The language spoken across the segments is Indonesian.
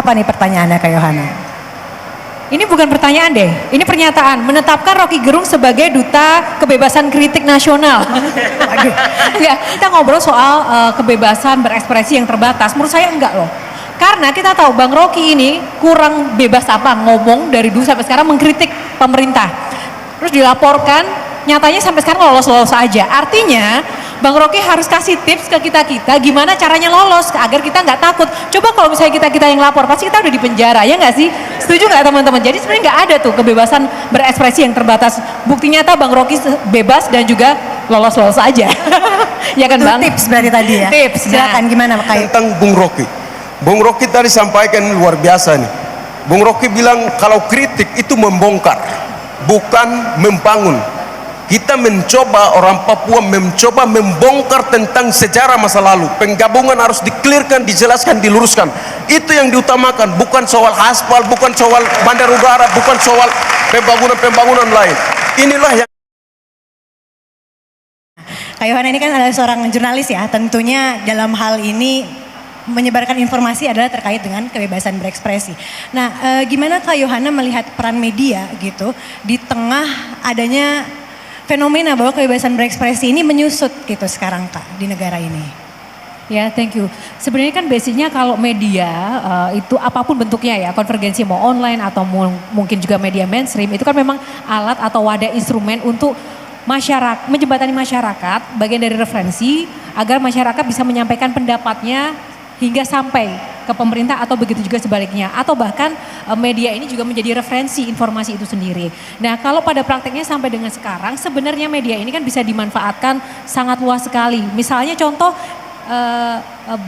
Apa nih pertanyaannya Kak Yohana? Ini bukan pertanyaan deh, ini pernyataan. Menetapkan Rocky Gerung sebagai duta kebebasan kritik nasional. Enggak, kita ngobrol soal kebebasan berekspresi yang terbatas. Menurut saya enggak loh. Karena kita tahu Bang Rocky ini kurang bebas apa ngomong dari dulu sampai sekarang mengkritik pemerintah. Terus dilaporkan, nyatanya sampai sekarang lolos-lolos aja. Artinya Bang Rocky harus kasih tips ke kita gimana caranya lolos agar kita nggak takut. Coba kalau misalnya kita yang lapor, pasti kita udah di penjara, ya nggak sih? Setuju nggak teman-teman? Jadi sebenarnya nggak ada tuh kebebasan berekspresi yang terbatas. Bukti nyata Bang Rocky bebas dan juga lolos-lolos aja. Ya kan Itu Bang? tips berarti tadi ya? Tips. Silakan gimana Pak Kayu? Tentang Bung Rocky. Bung Rocky tadi sampaikan luar biasa nih. Bung Rocky bilang kalau kritik itu membongkar, bukan membangun. Kita mencoba, orang Papua mencoba membongkar tentang sejarah masa lalu. Penggabungan harus dikelirkan, dijelaskan, diluruskan. Itu yang diutamakan, bukan soal aspal, bukan soal bandar udara, bukan soal pembangunan lain. Inilah yang Kak Yohana ini kan adalah seorang jurnalis ya, tentunya dalam hal ini menyebarkan informasi adalah terkait dengan kebebasan berekspresi. Nah, gimana Kak Yohana melihat peran media gitu di tengah adanya fenomena bahwa kebebasan berekspresi ini menyusut gitu sekarang Kak di negara ini? Ya, thank you. Sebenarnya kan basicnya kalau media itu apapun bentuknya ya, konvergensi mau online atau mungkin juga media mainstream, itu kan memang alat atau wadah instrumen untuk masyarakat, menjembatani masyarakat, bagian dari referensi agar masyarakat bisa menyampaikan pendapatnya hingga sampai ke pemerintah atau begitu juga sebaliknya, atau bahkan media ini juga menjadi referensi informasi itu sendiri. Nah, kalau pada prakteknya sampai dengan sekarang sebenarnya media ini kan bisa dimanfaatkan sangat luas sekali. Misalnya contoh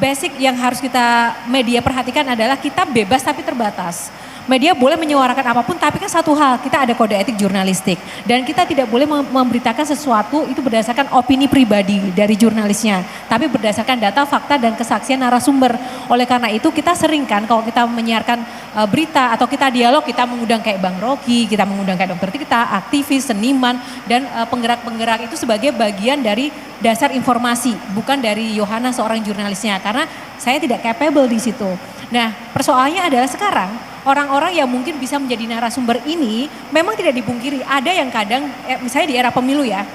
basic yang harus kita media perhatikan adalah kita bebas tapi terbatas. Media boleh menyuarakan apapun, tapi kan satu hal, kita ada kode etik jurnalistik. Dan kita tidak boleh memberitakan sesuatu itu berdasarkan opini pribadi dari jurnalisnya. Tapi berdasarkan data, fakta, dan kesaksian narasumber. Oleh karena itu kita sering kan kalau kita menyiarkan berita atau kita dialog, kita mengundang kayak Bang Rocky, kita mengundang kayak Dokter Tirta, aktivis, seniman, dan penggerak-penggerak itu sebagai bagian dari dasar informasi. Bukan dari Yohana seorang jurnalisnya, karena saya tidak capable di situ. Nah, persoalannya adalah sekarang, orang-orang yang mungkin bisa menjadi narasumber ini memang tidak dipungkiri. Ada yang kadang, misalnya di era pemilu ya,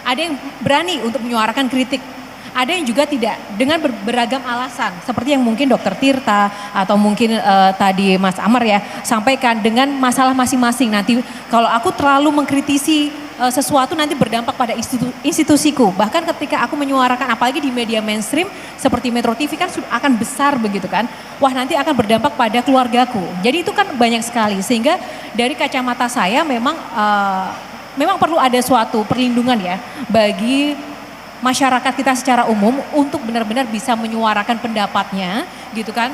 ada yang berani untuk menyuarakan kritik. Ada yang juga tidak, dengan beragam alasan. Seperti yang mungkin Dokter Tirta atau mungkin tadi Mas Amar ya sampaikan dengan masalah masing-masing. Nanti kalau aku terlalu mengkritisi sesuatu nanti berdampak pada institusiku. Bahkan ketika aku menyuarakan apalagi di media mainstream seperti Metro TV kan akan besar begitu kan. Wah nanti akan berdampak pada keluargaku. Jadi itu kan banyak sekali. Sehingga dari kacamata saya memang perlu ada suatu perlindungan ya bagi masyarakat kita secara umum untuk benar-benar bisa menyuarakan pendapatnya gitu kan.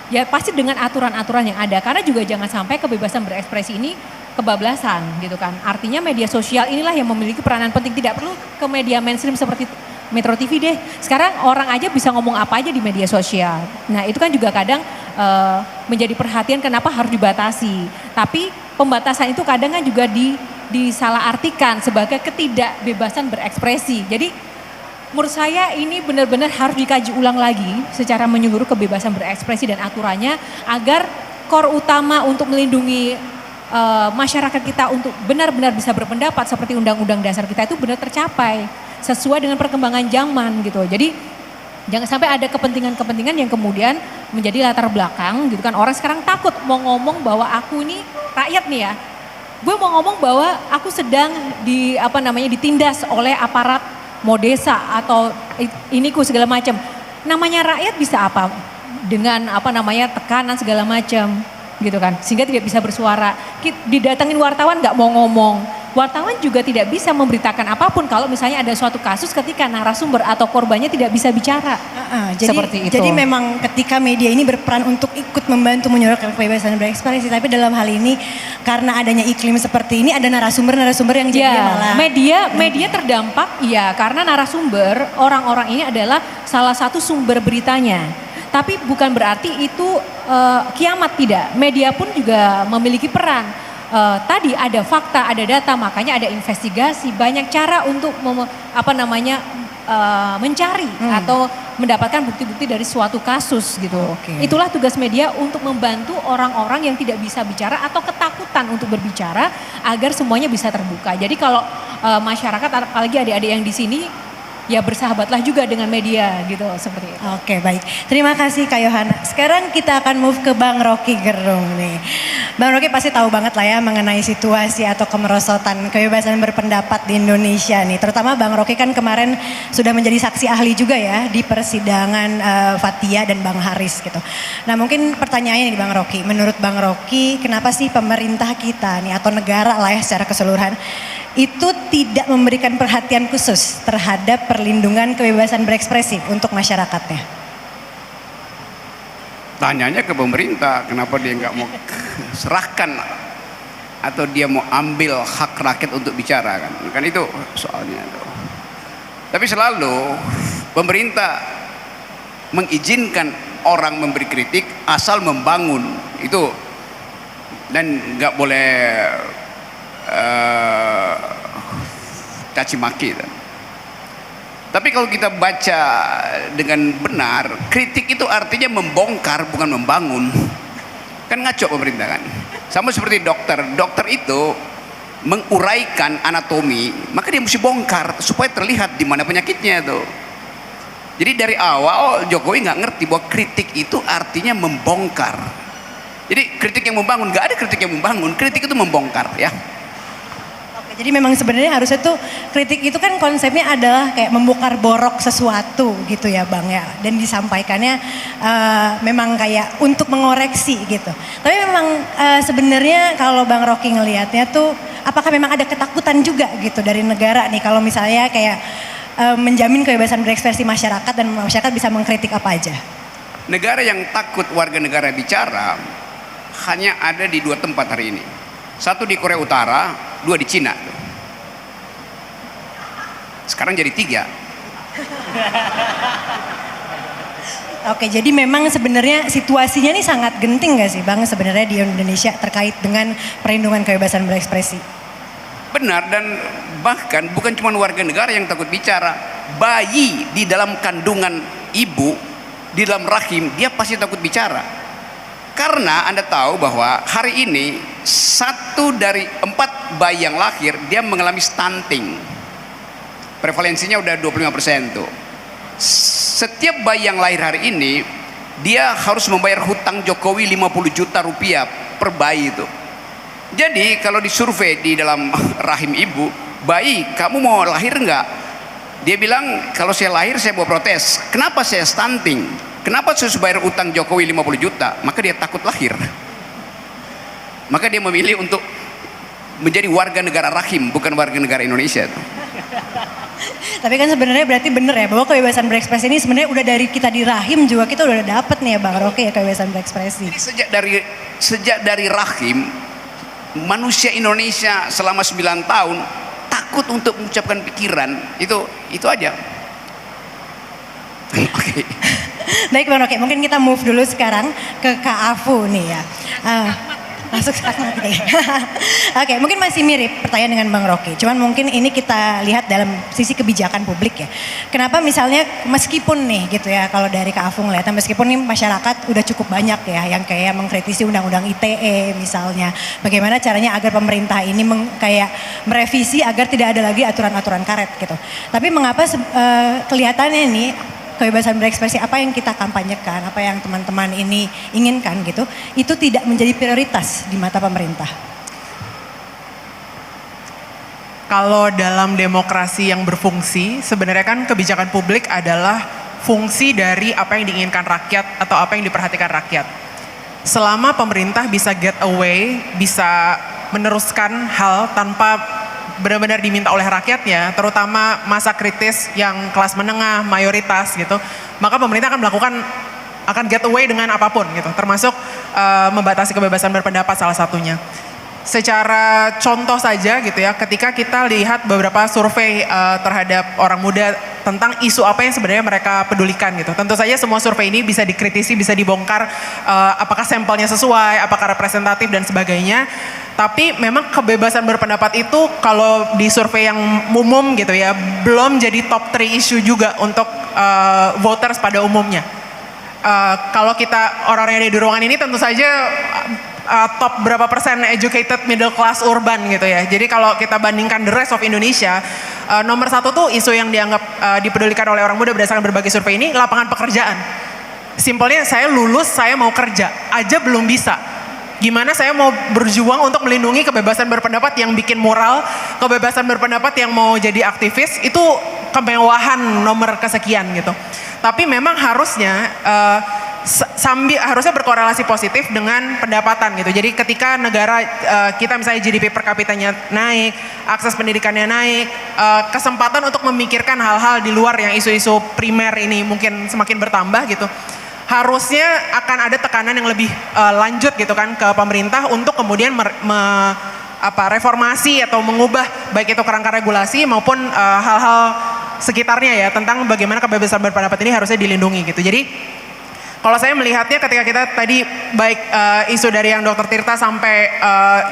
Ya pasti dengan aturan-aturan yang ada. Karena juga jangan sampai kebebasan berekspresi ini kebablasan gitu kan. Artinya media sosial inilah yang memiliki peranan penting. Tidak perlu ke media mainstream seperti Metro TV deh. Sekarang orang aja bisa ngomong apa aja di media sosial. Nah itu kan juga kadang menjadi perhatian kenapa harus dibatasi. Tapi pembatasan itu kadang kan juga disalahartikan sebagai ketidakbebasan berekspresi. Jadi menurut saya ini benar-benar harus dikaji ulang lagi secara menyeluruh kebebasan berekspresi dan aturannya agar core utama untuk melindungi masyarakat kita untuk benar-benar bisa berpendapat seperti undang-undang dasar kita itu benar tercapai sesuai dengan perkembangan zaman gitu. Jadi jangan sampai ada kepentingan-kepentingan yang kemudian menjadi latar belakang gitu kan. Orang sekarang takut mau ngomong bahwa aku ini rakyat nih ya. Gue mau ngomong bahwa aku sedang ditindas oleh aparat mau desa atau iniku segala macam. Namanya rakyat bisa apa? Dengan tekanan segala macam gitu kan. Sehingga tidak bisa bersuara. Didatengin wartawan nggak mau ngomong. Wartawan juga tidak bisa memberitakan apapun kalau misalnya ada suatu kasus ketika narasumber atau korbannya tidak bisa bicara. Seperti itu. Jadi memang ketika media ini berperan untuk ikut membantu menyuarakan kebebasan berekspresi, tapi dalam hal ini karena adanya iklim seperti ini ada narasumber-narasumber yang jadi malah media terdampak ya karena narasumber orang-orang ini adalah salah satu sumber beritanya. Tapi bukan berarti itu kiamat, tidak. Media pun juga memiliki peran. Tadi ada fakta, ada data, makanya ada investigasi, banyak cara untuk mencari atau mendapatkan bukti-bukti dari suatu kasus gitu. Oke. Itulah tugas media untuk membantu orang-orang yang tidak bisa bicara atau ketakutan untuk berbicara agar semuanya bisa terbuka. Jadi kalau masyarakat, apalagi adik-adik yang di sini, ya bersahabatlah juga dengan media gitu, seperti itu. Oke, baik. Terima kasih Kak Yohana. Sekarang kita akan move ke Bang Rocky Gerung nih. Bang Rocky pasti tahu banget lah ya mengenai situasi atau kemerosotan kebebasan berpendapat di Indonesia nih. Terutama Bang Rocky kan kemarin sudah menjadi saksi ahli juga ya di persidangan Fathia dan Bang Haris gitu. Nah, mungkin pertanyaannya nih Bang Rocky. Menurut Bang Rocky, kenapa sih pemerintah kita nih atau negara lah ya secara keseluruhan itu tidak memberikan perhatian khusus terhadap perlindungan kebebasan berekspresi untuk masyarakatnya? Tanyanya ke pemerintah, kenapa dia nggak mau serahkan atau dia mau ambil hak rakyat untuk bicara kan itu soalnya tuh. Tapi selalu pemerintah mengizinkan orang memberi kritik asal membangun itu, dan nggak boleh caci maki. Tapi kalau kita baca dengan benar, kritik itu artinya membongkar bukan membangun. Kan ngaco pemerintah kan. Sama seperti dokter. Dokter itu menguraikan anatomi, maka dia mesti bongkar supaya terlihat di mana penyakitnya itu. Jadi dari awal Jokowi nggak ngerti bahwa kritik itu artinya membongkar. Jadi kritik yang membangun, nggak ada kritik yang membangun, kritik itu membongkar ya. Jadi memang sebenarnya harusnya tuh kritik itu kan konsepnya adalah kayak membongkar borok sesuatu gitu ya Bang ya. Dan disampaikannya memang kayak untuk mengoreksi gitu. Tapi memang sebenarnya kalau Bang Rocky ngelihatnya tuh apakah memang ada ketakutan juga gitu dari negara nih kalau misalnya kayak menjamin kebebasan berekspresi masyarakat dan masyarakat bisa mengkritik apa aja? Negara yang takut warga negara bicara hanya ada di 2 tempat hari ini. Satu di Korea Utara, 2 di Cina. Sekarang jadi 3. Oke, jadi memang sebenarnya situasinya nih sangat genting gak sih Bang sebenarnya di Indonesia terkait dengan perlindungan kebebasan berekspresi? Benar, dan bahkan bukan cuma warga negara yang takut bicara, bayi di dalam kandungan ibu, di dalam rahim, dia pasti takut bicara. Karena Anda tahu bahwa hari ini 1 dari 4 bayi yang lahir dia mengalami stunting. Prevalensinya udah 25% tuh. Setiap bayi yang lahir hari ini dia harus membayar hutang Jokowi 50 juta rupiah per bayi itu. Jadi kalau disurvei di dalam rahim ibu, bayi kamu mau lahir enggak? Dia bilang kalau saya lahir saya mau protes. Kenapa saya stunting? Kenapa saya harus bayar utang Jokowi 50 juta? Maka dia takut lahir. Maka dia memilih untuk menjadi warga negara rahim, bukan warga negara Indonesia. Tapi kan sebenarnya berarti bener ya bahwa kebebasan berekspresi ini sebenarnya udah dari kita di rahim juga kita udah dapet nih ya Bang Rocky ya kebebasan berekspresi. Jadi sejak dari rahim manusia Indonesia selama 9 tahun takut untuk mengucapkan pikiran itu aja. Oke. Baik Bang Rocky, mungkin kita move dulu sekarang ke Kak Afu nih ya. Masuk sekarang nanti. Oke, mungkin masih mirip pertanyaan dengan Bang Rocky. Cuman mungkin ini kita lihat dalam sisi kebijakan publik ya. Kenapa misalnya meskipun nih gitu ya, kalau dari Kak Afu ngeliatnya meskipun nih masyarakat udah cukup banyak ya yang kayak mengkritisi undang-undang ITE misalnya. Bagaimana caranya agar pemerintah ini kayak merevisi agar tidak ada lagi aturan-aturan karet gitu. Tapi mengapa kelihatannya nih kebebasan berekspresi apa yang kita kampanyekan, apa yang teman-teman ini inginkan gitu, itu tidak menjadi prioritas di mata pemerintah? Kalau dalam demokrasi yang berfungsi, sebenarnya kan kebijakan publik adalah fungsi dari apa yang diinginkan rakyat atau apa yang diperhatikan rakyat. Selama pemerintah bisa get away, bisa meneruskan hal tanpa benar-benar diminta oleh rakyatnya, terutama masa kritis yang kelas menengah, mayoritas gitu, maka pemerintah akan get away dengan apapun gitu, termasuk membatasi kebebasan berpendapat salah satunya. Secara contoh saja gitu ya, ketika kita lihat beberapa survei terhadap orang muda tentang isu apa yang sebenarnya mereka pedulikan gitu. Tentu saja semua survei ini bisa dikritisi, bisa dibongkar apakah sampelnya sesuai, apakah representatif dan sebagainya. Tapi memang kebebasan berpendapat itu kalau di survei yang umum gitu ya, belum jadi top 3 isu juga untuk voters pada umumnya. Kalau kita orang-orang yang ada di ruangan ini tentu saja top berapa persen educated middle class urban gitu ya. Jadi kalau kita bandingkan the rest of Indonesia, nomor 1 tuh isu yang dianggap dipedulikan oleh orang muda berdasarkan berbagai survei ini lapangan pekerjaan. Simpelnya saya lulus, saya mau kerja aja belum bisa. Gimana saya mau berjuang untuk melindungi kebebasan berpendapat yang bikin moral, kebebasan berpendapat yang mau jadi aktivis, itu kemewahan nomor kesekian gitu. Tapi memang harusnya harusnya berkorelasi positif dengan pendapatan gitu. Jadi ketika negara kita misalnya GDP per kapitanya naik, akses pendidikannya naik, kesempatan untuk memikirkan hal-hal di luar yang isu-isu primer ini mungkin semakin bertambah gitu. Harusnya akan ada tekanan yang lebih lanjut gitu kan ke pemerintah untuk kemudian reformasi atau mengubah baik itu kerangka regulasi maupun hal-hal sekitarnya ya tentang bagaimana kebebasan berpendapat ini harusnya dilindungi gitu. Jadi kalau saya melihatnya ketika kita tadi baik isu dari yang Dr. Tirta sampai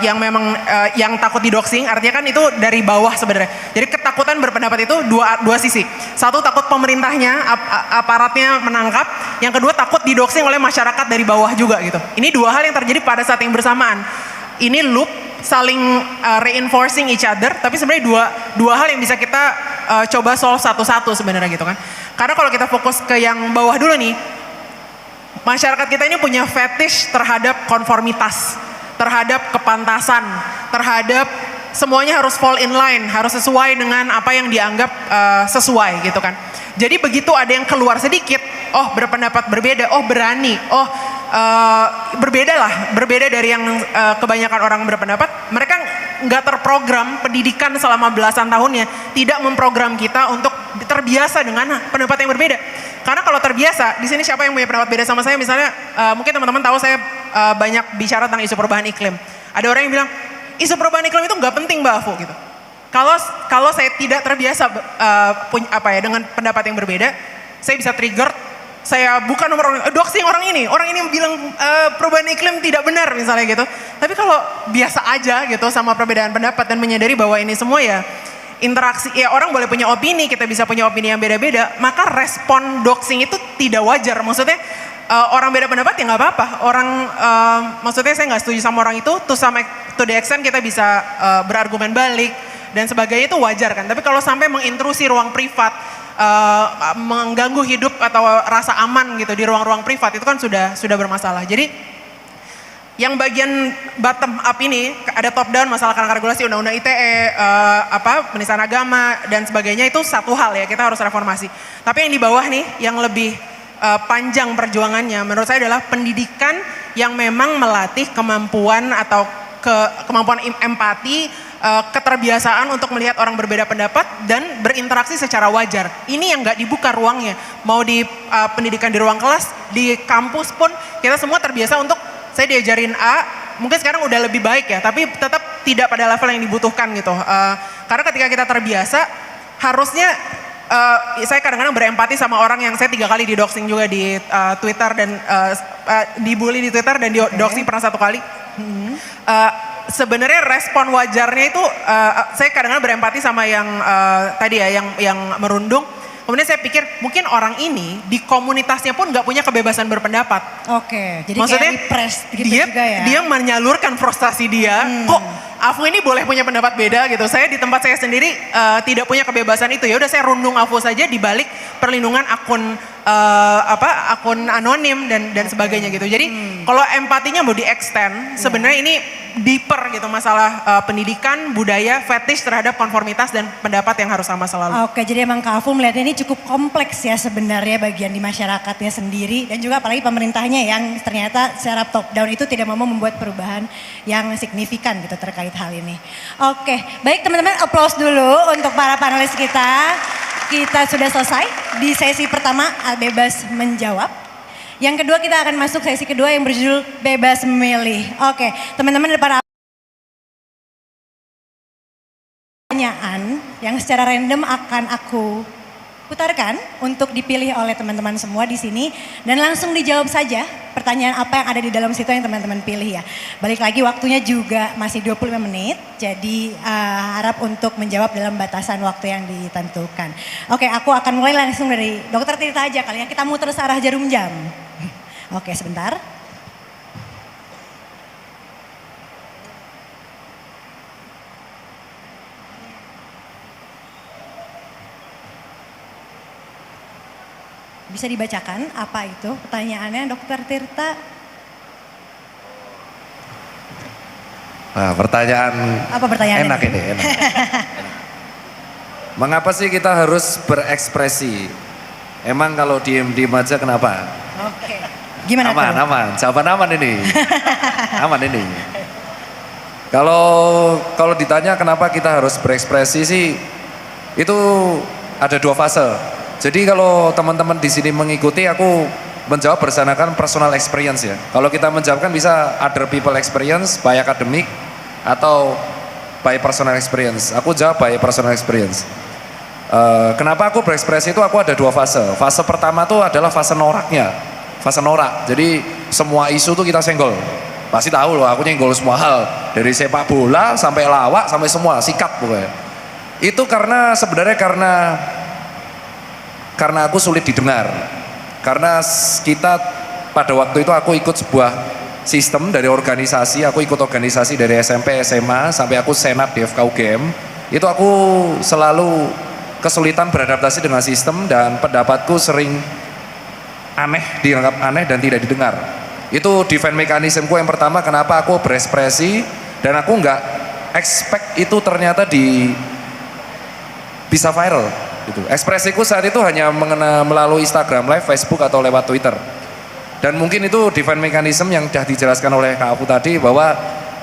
yang memang yang takut didoxing, artinya kan itu dari bawah sebenarnya. Jadi ketakutan berpendapat itu dua sisi. Satu takut pemerintahnya, aparatnya menangkap. Yang kedua takut didoxing oleh masyarakat dari bawah juga gitu. Ini dua hal yang terjadi pada saat yang bersamaan. Ini loop saling reinforcing each other, tapi sebenarnya dua hal yang bisa kita coba solve satu-satu sebenarnya gitu kan. Karena kalau kita fokus ke yang bawah dulu nih, masyarakat kita ini punya fetish terhadap konformitas, terhadap kepantasan, terhadap semuanya harus fall in line, harus sesuai dengan apa yang dianggap sesuai gitu kan. Jadi begitu ada yang keluar sedikit, oh berpendapat berbeda, oh berani, oh berbeda dari yang kebanyakan orang berpendapat. Mereka nggak terprogram pendidikan selama belasan tahunnya, tidak memprogram kita untuk terbiasa dengan pendapat yang berbeda. Karena kalau terbiasa, di sini siapa yang punya pendapat beda sama saya? Misalnya, mungkin teman-teman tahu saya banyak bicara tentang isu perubahan iklim. Ada orang yang bilang, isu perubahan iklim itu nggak penting Mbak Afu gitu. Kalau saya tidak terbiasa dengan pendapat yang berbeda, saya bisa trigger. Saya bukan nomor doxing orang ini bilang perubahan iklim tidak benar misalnya gitu. Tapi kalau biasa aja gitu sama perbedaan pendapat dan menyadari bahwa ini semua ya interaksi, ya orang boleh punya opini, kita bisa punya opini yang beda-beda, maka respon doxing itu tidak wajar. Maksudnya orang beda pendapat ya nggak apa-apa. Orang maksudnya saya nggak setuju sama orang itu, to the extent kita bisa berargumen balik dan sebagainya itu wajar kan. Tapi kalau sampai mengintrusi ruang privat, mengganggu hidup atau rasa aman gitu di ruang-ruang privat, itu kan sudah bermasalah. Jadi yang bagian bottom up ini ada top down masalah kerangka regulasi, undang-undang ITE, penistaan agama dan sebagainya, itu satu hal ya, kita harus reformasi. Tapi yang di bawah nih yang lebih panjang perjuangannya menurut saya adalah pendidikan yang memang melatih kemampuan atau kemampuan empati, keterbiasaan untuk melihat orang berbeda pendapat dan berinteraksi secara wajar. Ini yang nggak dibuka ruangnya. Mau di pendidikan di ruang kelas, di kampus pun kita semua terbiasa untuk saya diajarin A, mungkin sekarang udah lebih baik ya, tapi tetap tidak pada level yang dibutuhkan gitu. Karena ketika kita terbiasa, harusnya saya kadang-kadang berempati sama orang yang saya 3 kali didoxing juga di Twitter dan dibully di Twitter dan didoxing pernah 1 kali. Sebenarnya respon wajarnya itu saya kadang-kadang berempati sama yang tadi ya, yang merundung. Kemudian saya pikir mungkin orang ini di komunitasnya pun nggak punya kebebasan berpendapat. Oke, jadi maksudnya kayak repress gitu juga ya. Dia menyalurkan frustasi dia. Kok Afu ini boleh punya pendapat beda gitu. Saya di tempat saya sendiri tidak punya kebebasan itu. Ya udah saya rundung Afu saja di balik perlindungan akun akun anonim dan sebagainya gitu. Jadi kalau empatinya mau di-extend, sebenarnya ini deeper gitu, masalah pendidikan, budaya, fetish terhadap konformitas dan pendapat yang harus sama selalu. Oke, jadi emang Kak Afu melihat ini cukup kompleks ya sebenarnya bagian di masyarakatnya sendiri dan juga apalagi pemerintahnya yang ternyata secara top down itu tidak mau membuat perubahan yang signifikan gitu terkait hal ini. Oke, baik teman-teman, applause dulu untuk para panelis kita. Kita sudah selesai di sesi pertama bebas menjawab. Yang kedua kita akan masuk sesi kedua yang berjudul bebas memilih. Oke, teman-teman ada pertanyaan yang secara random akan aku putarkan untuk dipilih oleh teman-teman semua di sini dan langsung dijawab saja pertanyaan apa yang ada di dalam situ yang teman-teman pilih ya. Balik lagi waktunya juga masih 25 menit, jadi harap untuk menjawab dalam batasan waktu yang ditentukan. Oke, aku akan mulai langsung dari Dokter Tirta aja kali ya, kita muter searah jarum jam. Oke, sebentar. Bisa dibacakan apa itu pertanyaannya Dokter Tirta? Nah, pertanyaan Apa pertanyaannya? enak ini, enak. Mengapa sih kita harus berekspresi? Emang kalau diem-diem aja kenapa? Oke. Gimana Aman, tuh? aman. Jawaban aman ini. Aman ini. Kalau ditanya kenapa kita harus berekspresi sih, itu ada dua fase. Jadi kalau teman-teman di sini mengikuti, aku menjawab berdasarkan personal experience ya. Kalau kita menjawabkan bisa other people experience, by academic, atau by personal experience. Aku jawab by personal experience. Kenapa aku berekspresi itu, aku ada dua fase. Fase pertama tuh adalah fase noraknya. Fase norak, jadi semua isu tuh kita senggol. Pasti tahu loh, aku nyenggol semua hal. Dari sepak bola, sampai lawak, sampai semua, sikat pokoknya. Itu sebenarnya karena aku sulit didengar. Karena kita pada waktu itu aku ikut sebuah sistem dari organisasi, aku ikut organisasi dari SMP, SMA, sampai aku senat di FK UGM. Itu aku selalu kesulitan beradaptasi dengan sistem dan pendapatku sering aneh, dianggap aneh dan tidak didengar. Itu defense mekanismeku yang pertama kenapa aku berekspresi dan aku nggak expect itu ternyata bisa viral. Gitu. Ekspresiku saat itu hanya melalui Instagram Live, Facebook atau lewat Twitter. Dan mungkin itu defense mechanism yang sudah dijelaskan oleh Kak Apu tadi bahwa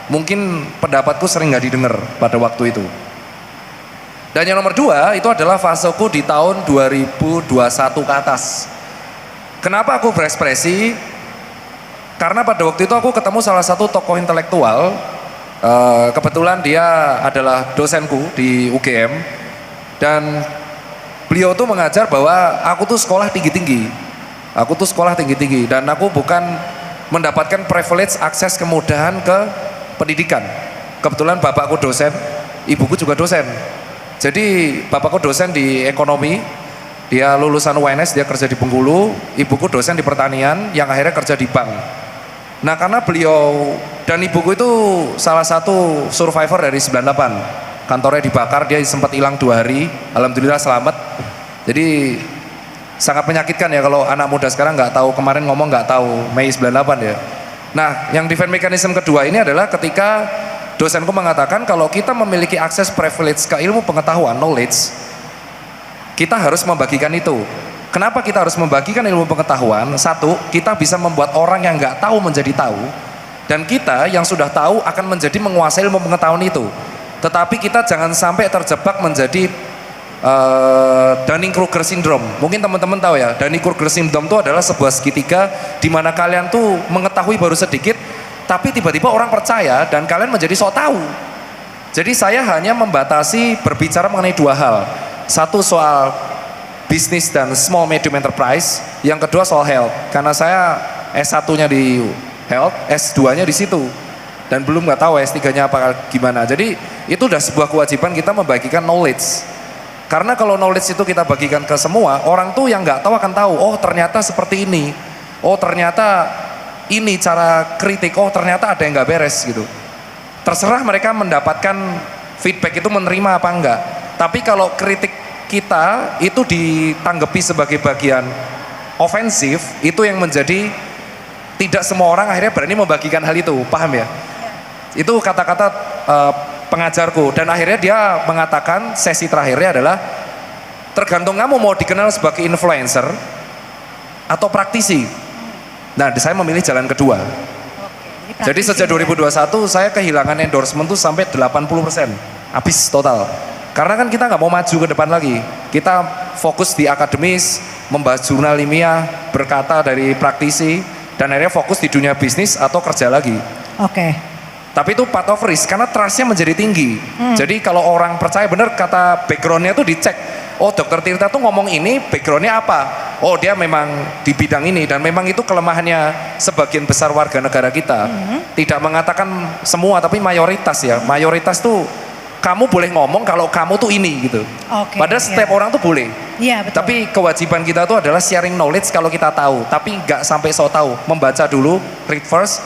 mungkin pendapatku sering nggak didengar pada waktu itu. Dan yang nomor dua itu adalah faseku di tahun 2021 ke atas. Kenapa aku berekspresi? Karena pada waktu itu aku ketemu salah satu tokoh intelektual. Kebetulan dia adalah dosenku di UGM. Dan beliau tuh mengajar bahwa aku tuh sekolah tinggi-tinggi. Aku tuh sekolah tinggi-tinggi dan aku bukan mendapatkan privilege akses kemudahan ke pendidikan. Kebetulan bapakku dosen, ibuku juga dosen. Jadi bapakku dosen di ekonomi, dia lulusan UNS, dia kerja di Bengkulu, ibuku dosen di pertanian yang akhirnya kerja di bank. Nah, karena beliau dan ibuku itu salah satu survivor dari 98. Kantornya dibakar, dia sempat hilang 2 hari, alhamdulillah selamat. Jadi sangat menyakitkan ya kalau anak muda sekarang nggak tahu, kemarin ngomong nggak tahu Mei 98 ya. Nah, yang defense mechanism kedua ini adalah ketika dosenku mengatakan kalau kita memiliki akses privilege ke ilmu pengetahuan, knowledge, kita harus membagikan itu. Kenapa kita harus membagikan ilmu pengetahuan? Satu, kita bisa membuat orang yang nggak tahu menjadi tahu, dan kita yang sudah tahu akan menjadi menguasai ilmu pengetahuan itu. Tetapi kita jangan sampai terjebak menjadi Dunning-Kruger syndrome. Mungkin teman-teman tahu ya, Dunning-Kruger syndrome itu adalah sebuah segitiga di mana kalian tuh mengetahui baru sedikit, tapi tiba-tiba orang percaya dan kalian menjadi sok tahu. Jadi saya hanya membatasi berbicara mengenai 2 hal. Satu soal bisnis dan small medium enterprise, yang kedua soal health. Karena saya S1-nya di health, S2-nya di situ. Dan belum nggak tahu S3-nya apa gimana. Jadi itu udah sebuah kewajiban kita membagikan knowledge. Karena kalau knowledge itu kita bagikan ke semua, orang tuh yang nggak tahu akan tahu, oh ternyata seperti ini. Oh ternyata ini cara kritik, oh ternyata ada yang nggak beres gitu. Terserah mereka mendapatkan feedback itu menerima apa enggak. Tapi kalau kritik kita itu ditanggapi sebagai bagian ofensif, itu yang menjadi tidak semua orang akhirnya berani membagikan hal itu, paham ya? Itu kata-kata pengajarku dan akhirnya dia mengatakan sesi terakhirnya adalah tergantung kamu mau dikenal sebagai influencer atau praktisi. Nah, saya memilih jalan kedua. Jadi sejak 2021 saya kehilangan endorsement tuh sampai 80%, habis total. Karena kan kita nggak mau maju ke depan lagi. Kita fokus di akademis, membahas jurnal ilmiah, berkata dari praktisi, dan akhirnya fokus di dunia bisnis atau kerja lagi. Oke. Tapi itu part of risk karena trustnya menjadi tinggi. Jadi kalau orang percaya benar kata backgroundnya tuh dicek. oh Dokter Tirta tuh ngomong ini backgroundnya apa? Oh dia memang di bidang ini dan memang itu kelemahannya sebagian besar warga negara kita. Tidak mengatakan semua tapi mayoritas ya. Mayoritas tuh kamu boleh ngomong kalau kamu tuh ini gitu. Oke, Padahal setiap orang tuh boleh. Iya, betul. Tapi kewajiban kita tuh adalah sharing knowledge kalau kita tahu. Tapi nggak sampai so tahu. Membaca dulu, read first,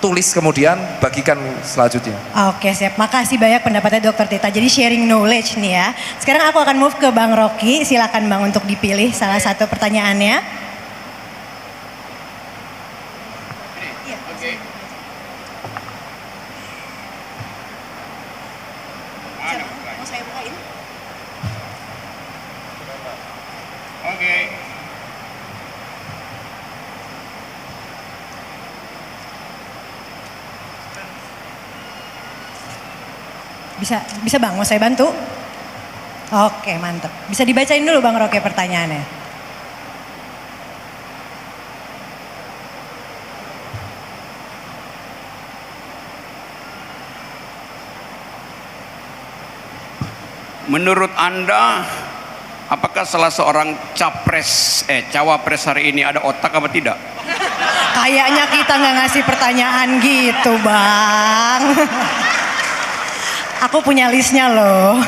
tulis kemudian, bagikan selanjutnya. Oke, siap. Makasih banyak pendapatnya Dokter Tirta. Jadi sharing knowledge nih ya. Sekarang aku akan move ke Bang Rocky. Silakan Bang untuk dipilih salah satu pertanyaannya. Bisa Bang, mau saya bantu? Oke, mantap. Bisa dibacain dulu Bang Rocky pertanyaannya. Menurut Anda, apakah salah seorang cawapres hari ini ada otak apa tidak? Kayaknya kita nggak ngasih pertanyaan gitu Bang. Aku punya listnya loh.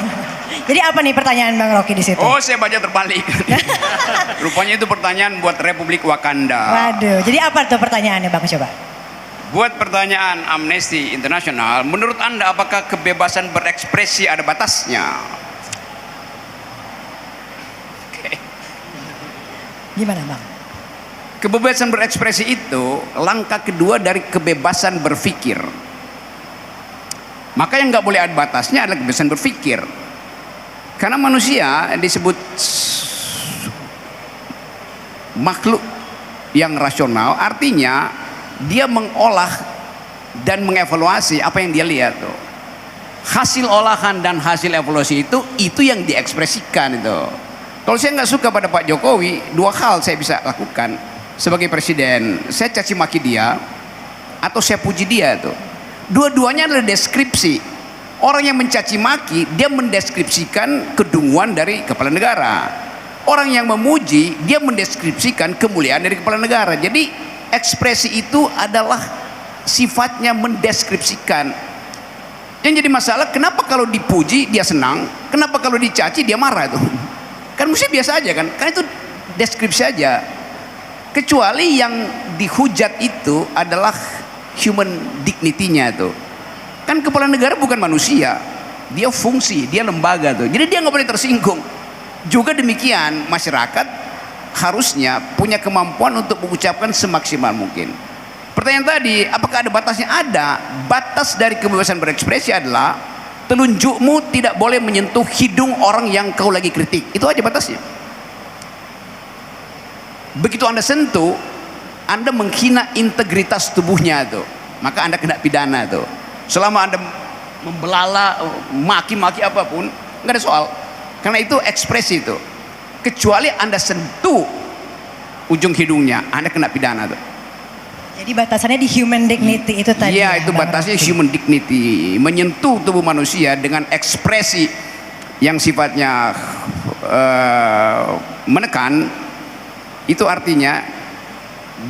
Jadi apa nih pertanyaan Bang Rocky di situ? Oh, saya baca terbalik. Rupanya itu pertanyaan buat Republik Wakanda. Waduh, jadi apa tuh pertanyaannya Bang, coba? Buat pertanyaan Amnesty International, menurut Anda apakah kebebasan berekspresi ada batasnya? Gimana Bang? Kebebasan berekspresi itu langkah kedua dari kebebasan berpikir. Maka yang nggak boleh ada batasnya adalah kebebasan berpikir. Karena manusia disebut makhluk yang rasional, artinya dia mengolah dan mengevaluasi apa yang dia lihat tuh. Hasil olahan dan hasil evaluasi itu yang diekspresikan itu. Kalau saya nggak suka pada Pak Jokowi, dua hal saya bisa lakukan sebagai presiden. Saya caci maki dia atau saya puji dia tuh. Dua-duanya adalah deskripsi. Orang yang mencaci maki, dia mendeskripsikan kedunguan dari kepala negara. Orang yang memuji, dia mendeskripsikan kemuliaan dari kepala negara. Jadi ekspresi itu adalah sifatnya mendeskripsikan. Yang jadi masalah, kenapa kalau dipuji dia senang, kenapa kalau dicaci dia marah tuh? Kan mesti biasa aja kan? Karena itu deskripsi aja. Kecuali yang dihujat itu adalah human dignity-nya tuh. Kan kepala negara bukan manusia, dia fungsi, dia lembaga tuh. Jadi dia nggak boleh tersinggung. Juga demikian masyarakat harusnya punya kemampuan untuk mengucapkan semaksimal mungkin. Pertanyaan tadi, apakah ada batasnya? Ada. Batas dari kebebasan berekspresi adalah telunjukmu tidak boleh menyentuh hidung orang yang kau lagi kritik. Itu aja batasnya. Begitu Anda sentuh, Anda menghina integritas tubuhnya tuh, maka Anda kena pidana tuh. Selama Anda membelala, maki-maki apapun, nggak ada soal. Karena itu ekspresi itu. Kecuali Anda sentuh ujung hidungnya, Anda kena pidana tuh. Jadi batasannya di human dignity itu tadi. Iya, ya, itu Bang batasnya Rocky. human dignity, menyentuh tubuh manusia dengan ekspresi yang sifatnya menekan. Itu artinya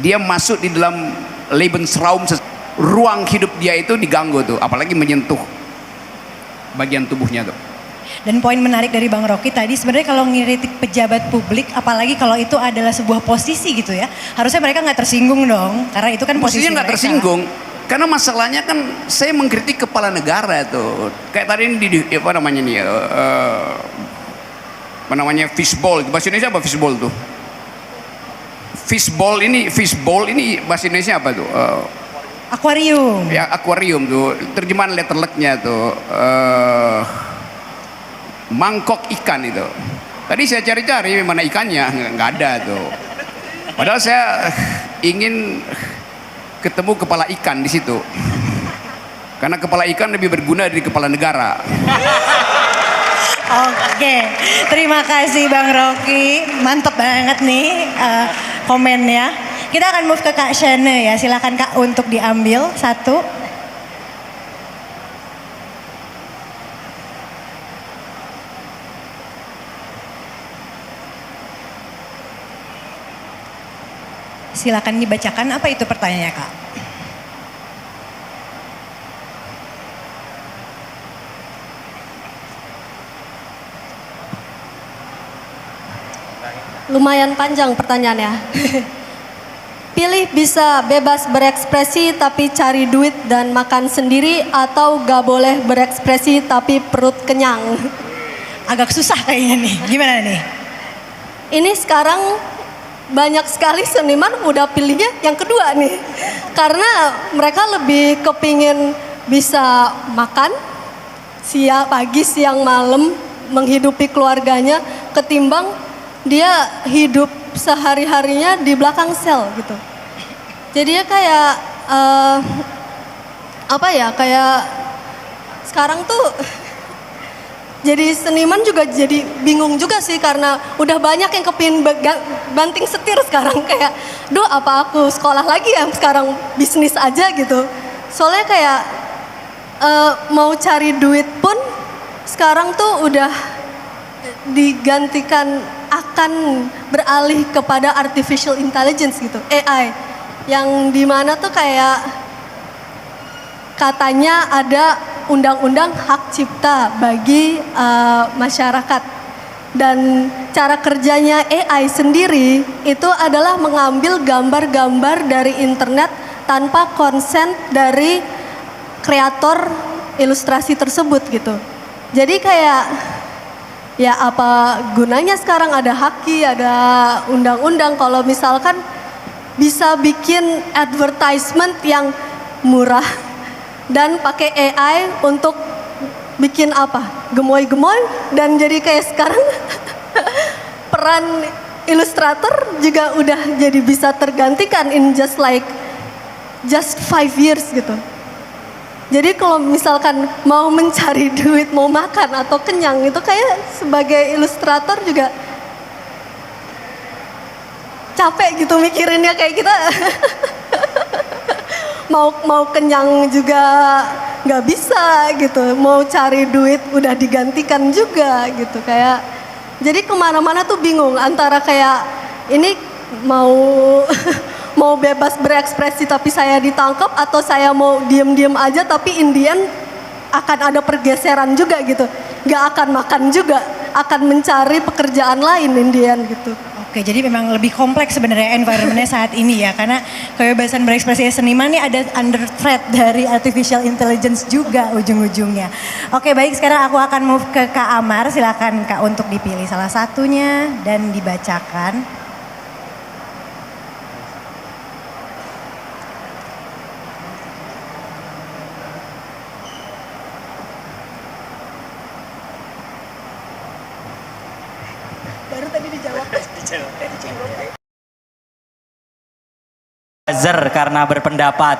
dia masuk di dalam Lebensraum, ruang hidup dia itu diganggu tuh, apalagi menyentuh bagian tubuhnya tuh. Dan poin menarik dari Bang Rocky tadi, sebenarnya kalau ngiritik pejabat publik, apalagi kalau itu adalah sebuah posisi gitu ya, harusnya mereka nggak tersinggung dong, karena itu kan posisi Mestinya nggak mereka. tersinggung, karena masalahnya kan saya mengkritik kepala negara tuh, kayak tadi ini apa namanya nih, apa namanya fishball, bahasa Indonesia apa fishball tuh? Fishball ini bahasa Indonesia apa tuh? Akuarium. Ya akuarium tuh, terjemahan letterleknya tuh. Mangkok ikan itu. Tadi saya cari-cari mana ikannya, nggak ada tuh. Padahal saya ingin ketemu kepala ikan di situ. Karena kepala ikan lebih berguna dari kepala negara. Oke, terima kasih Bang Rocky, mantep banget nih komennya. Kita akan move ke Kak Shane ya, silakan Kak untuk diambil satu. Silakan dibacakan, apa itu pertanyaannya Kak? Lumayan panjang pertanyaannya. Pilih bisa bebas berekspresi tapi cari duit dan makan sendiri, atau gak boleh berekspresi tapi perut kenyang. Agak susah kayaknya nih, gimana nih? Ini sekarang banyak sekali seniman udah pilihnya yang kedua nih. Karena mereka lebih kepingin bisa makan siang, pagi, siang, malam, menghidupi keluarganya, ketimbang dia hidup sehari-harinya di belakang sel gitu. Jadi ya kayak kayak sekarang tuh jadi seniman juga jadi bingung juga sih, karena udah banyak yang kepingin banting setir sekarang, kayak duh apa aku sekolah lagi ya sekarang, bisnis aja gitu. Soalnya kayak mau cari duit pun sekarang tuh udah digantikan, akan beralih kepada artificial intelligence gitu, AI, yang dimana tuh kayak katanya ada undang-undang hak cipta bagi masyarakat, dan cara kerjanya AI sendiri itu adalah mengambil gambar-gambar dari internet tanpa konsen dari kreator ilustrasi tersebut gitu. Jadi kayak ya apa gunanya sekarang ada haki, ada undang-undang kalau misalkan bisa bikin advertisement yang murah dan pakai AI untuk bikin apa? Gemoy-gemoy, dan jadi kayak sekarang peran ilustrator juga udah jadi bisa tergantikan in just 5 years gitu. Jadi kalau misalkan mau mencari duit, mau makan atau kenyang, itu kayak sebagai ilustrator juga capek gitu mikirinnya, kayak kita mau kenyang juga nggak bisa gitu, mau cari duit udah digantikan juga gitu, kayak jadi kemana-mana tuh bingung antara kayak ini mau mau bebas berekspresi tapi saya ditangkap, atau saya mau diem-diem aja tapi in the end akan ada pergeseran juga gitu, nggak akan makan juga, akan mencari pekerjaan lain in the end gitu. Oke, jadi memang lebih kompleks sebenarnya environment-nya saat ini ya, karena kebebasan berekspresi seniman ini ada under threat dari artificial intelligence juga ujung-ujungnya. Oke, baik, sekarang aku akan move ke Kak Amar, silakan Kak untuk dipilih salah satunya dan dibacakan. Baru tadi dijawab. Buzzer karena berpendapat.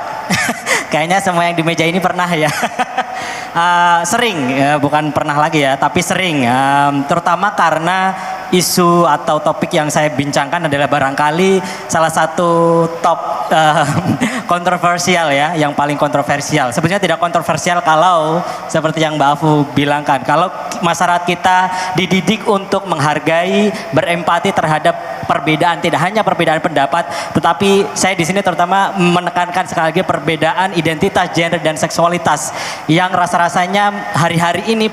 Kayaknya semua yang di meja ini pernah ya. Sering, bukan pernah lagi ya, tapi sering. Terutama karena isu atau topik yang saya bincangkan adalah barangkali salah satu top kontroversial ya, yang paling kontroversial. Sebenarnya tidak kontroversial kalau seperti yang Mbak Afu bilangkan, kalau masyarakat kita dididik untuk menghargai, berempati terhadap perbedaan, tidak hanya perbedaan pendapat, tetapi saya di sini terutama menekankan sekali lagi perbedaan identitas, gender dan seksualitas yang rasa-rasanya hari-hari ini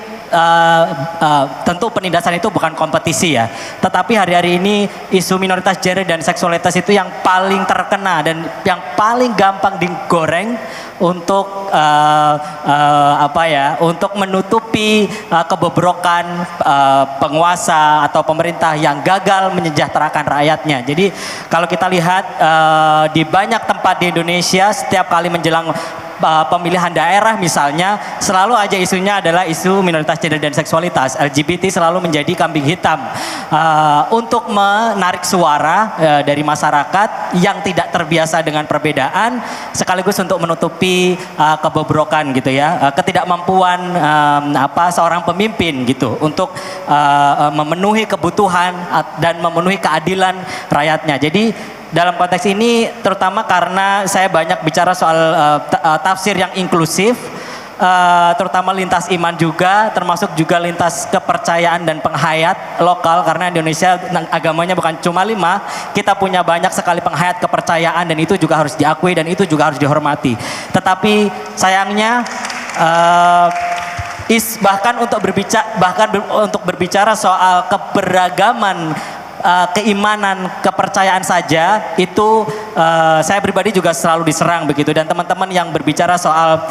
tentu penindasan itu bukan kompetisi ya, tetapi hari-hari ini isu minoritas gender dan seksualitas itu yang paling terkena dan yang paling gampang digoreng untuk untuk menutupi kebobrokan penguasa atau pemerintah yang gagal menyejahterakan rakyatnya. Jadi kalau kita lihat di banyak tempat di Indonesia, setiap kali menjelang pemilihan daerah misalnya, selalu aja isunya adalah isu minoritas gender dan seksualitas. LGBT selalu menjadi kambing hitam untuk menarik suara dari masyarakat yang tidak terbiasa dengan perbedaan, sekaligus untuk menutupi kebobrokan gitu ya, ketidakmampuan seorang pemimpin gitu untuk memenuhi kebutuhan dan memenuhi keadilan rakyatnya. Jadi dalam konteks ini terutama karena saya banyak bicara soal tafsir yang inklusif, terutama lintas iman juga, termasuk juga lintas kepercayaan dan penghayat lokal, karena Indonesia agamanya bukan cuma 5, kita punya banyak sekali penghayat kepercayaan dan itu juga harus diakui dan itu juga harus dihormati. Tetapi sayangnya bahkan untuk berbicara soal keberagaman keimanan, kepercayaan saja itu saya pribadi juga selalu diserang begitu, dan teman-teman yang berbicara soal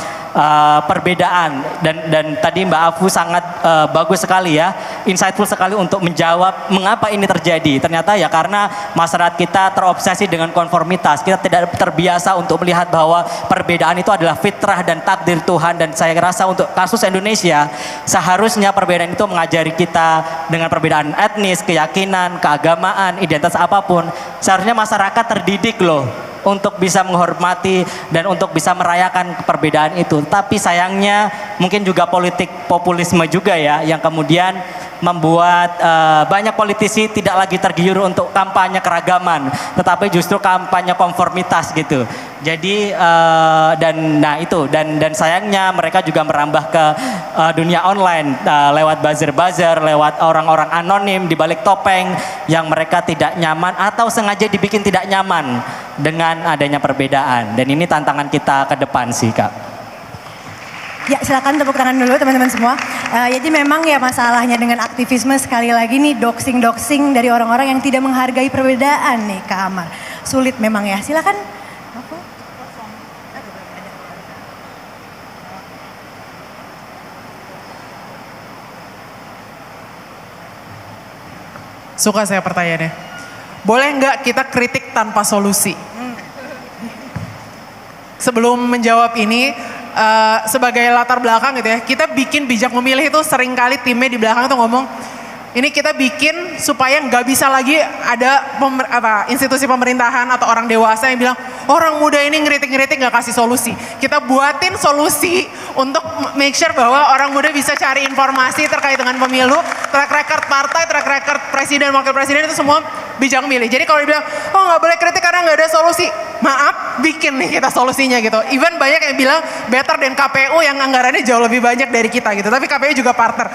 perbedaan dan tadi Mbak Afu sangat bagus sekali ya, insightful sekali untuk menjawab mengapa ini terjadi. Ternyata ya karena masyarakat kita terobsesi dengan konformitas, kita tidak terbiasa untuk melihat bahwa perbedaan itu adalah fitrah dan takdir Tuhan, dan saya rasa untuk kasus Indonesia seharusnya perbedaan itu mengajari kita dengan perbedaan etnis, keyakinan, keagamaan, identitas apapun, seharusnya masyarakat terdidik loh untuk bisa menghormati dan untuk bisa merayakan perbedaan itu. Tapi sayangnya mungkin juga politik populisme juga ya yang kemudian membuat banyak politisi tidak lagi tergiur untuk kampanye keragaman, tetapi justru kampanye konformitas gitu. Jadi dan sayangnya mereka juga merambah ke dunia online lewat buzzer-buzzer, lewat orang-orang anonim di balik topeng yang mereka tidak nyaman atau sengaja dibikin tidak nyaman dengan adanya perbedaan. Dan ini tantangan kita ke depan sih, Kak. Ya, silakan tepuk tangan dulu teman-teman semua. Jadi memang ya masalahnya dengan aktivisme sekali lagi nih doxing dari orang-orang yang tidak menghargai perbedaan nih, Kak Amar. Sulit memang ya. Silakan. Suka saya pertanyaannya. Boleh nggak kita kritik tanpa solusi? Sebelum menjawab ini, sebagai latar belakang gitu ya, kita bikin bijak memilih itu seringkali timnya di belakang tuh ngomong, ini kita bikin supaya nggak bisa lagi ada institusi pemerintahan atau orang dewasa yang bilang orang muda ini ngeritik-ngeritik nggak kasih solusi. Kita buatin solusi untuk make sure bahwa orang muda bisa cari informasi terkait dengan pemilu, track record partai, track record presiden, wakil presiden itu semua bijak memilih. Jadi kalau dibilang, oh nggak boleh kritik karena nggak ada solusi, maaf, bikin nih kita solusinya gitu. Even banyak yang bilang better dan KPU yang anggarannya jauh lebih banyak dari kita gitu. Tapi KPU juga partner.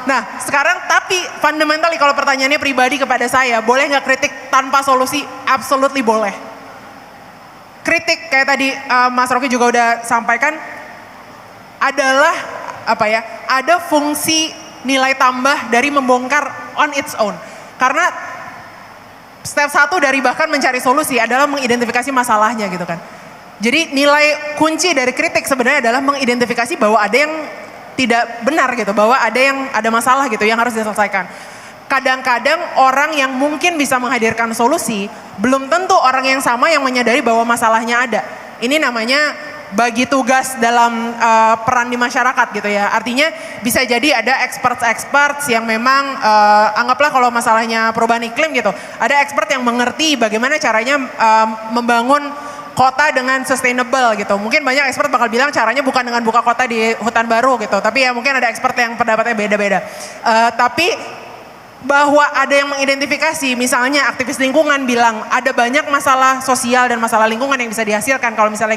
Nah sekarang tapi fundamentally kalau pertanyaannya pribadi kepada saya, boleh nggak kritik tanpa solusi? Absolutely boleh. Kritik kayak tadi Mas Rocky juga udah sampaikan adalah ada fungsi nilai tambah dari membongkar on its own. Karena step 1 dari bahkan mencari solusi adalah mengidentifikasi masalahnya gitu kan. Jadi nilai kunci dari kritik sebenarnya adalah mengidentifikasi bahwa ada yang tidak benar gitu, bahwa ada masalah gitu yang harus diselesaikan. Kadang-kadang orang yang mungkin bisa menghadirkan solusi belum tentu orang yang sama yang menyadari bahwa masalahnya ada. Ini namanya bagi tugas dalam peran di masyarakat gitu ya. Artinya bisa jadi ada experts yang memang anggaplah kalau masalahnya perubahan iklim gitu, ada expert yang mengerti bagaimana caranya membangun kota dengan sustainable gitu. Mungkin banyak expert bakal bilang caranya bukan dengan buka kota di hutan baru gitu, tapi ya mungkin ada expert yang pendapatnya beda-beda. Tapi bahwa ada yang mengidentifikasi, misalnya aktivis lingkungan bilang ada banyak masalah sosial dan masalah lingkungan yang bisa dihasilkan kalau misalnya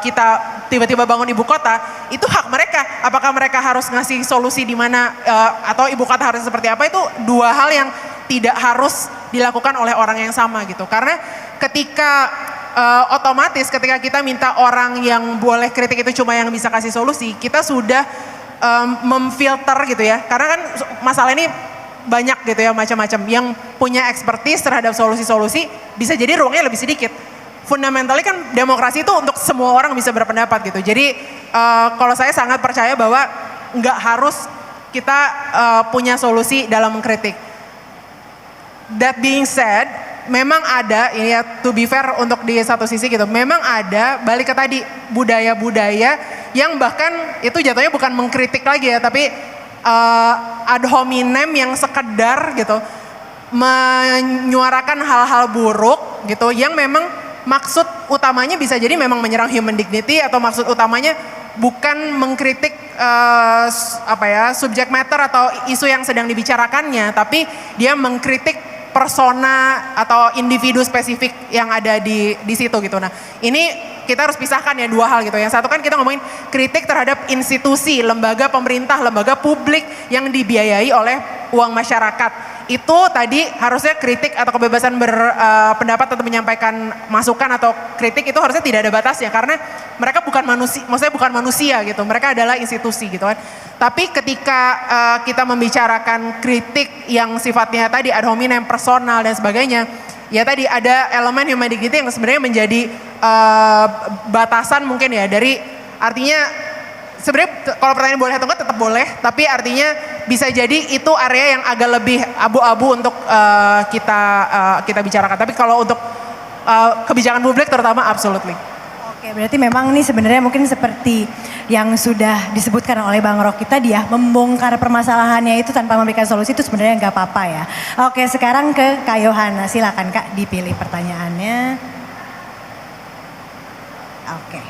kita tiba-tiba bangun ibu kota, itu hak mereka. Apakah mereka harus ngasih solusi di mana atau ibu kota harus seperti apa, itu dua hal yang tidak harus dilakukan oleh orang yang sama gitu. Karena ketika otomatis ketika kita minta orang yang boleh kritik itu cuma yang bisa kasih solusi, kita sudah memfilter gitu ya. Karena kan masalah ini banyak gitu ya, macam-macam. Yang punya expertise terhadap solusi-solusi bisa jadi ruangnya lebih sedikit. Fundamentally kan demokrasi itu untuk semua orang bisa berpendapat gitu. Jadi kalau saya sangat percaya bahwa nggak harus kita punya solusi dalam mengkritik. That being said, memang ada, ini ya to be fair untuk di satu sisi gitu, memang ada balik ke tadi budaya-budaya yang bahkan itu jatuhnya bukan mengkritik lagi ya, tapi ad hominem yang sekedar gitu menyuarakan hal-hal buruk gitu yang memang maksud utamanya bisa jadi memang menyerang human dignity atau maksud utamanya bukan mengkritik subject matter atau isu yang sedang dibicarakannya, tapi dia mengkritik persona atau individu spesifik yang ada di situ gitu. Nah, ini kita harus pisahkan ya dua hal gitu. Yang satu kan kita ngomongin kritik terhadap institusi, lembaga pemerintah, lembaga publik yang dibiayai oleh uang masyarakat. Itu tadi harusnya kritik atau kebebasan berpendapat atau menyampaikan masukan atau kritik itu harusnya tidak ada batasnya karena mereka bukan manusia, maksudnya bukan manusia gitu. Mereka adalah institusi gitu kan. Tapi ketika kita membicarakan kritik yang sifatnya tadi ad hominem, personal dan sebagainya, ya tadi ada elemen human dignity yang sebenarnya menjadi batasan mungkin ya dari artinya sebenarnya kalau pertanyaan boleh atau enggak tetap boleh, tapi artinya bisa jadi itu area yang agak lebih abu-abu untuk kita bicarakan. Tapi kalau untuk kebijakan publik terutama absolutely. Oke, berarti memang ini sebenarnya mungkin seperti yang sudah disebutkan oleh Bang Rocky tadi ya, membongkar permasalahannya itu tanpa memberikan solusi itu sebenarnya nggak apa-apa ya. Oke, sekarang ke Kak Yohana, silakan Kak dipilih pertanyaannya. Oke.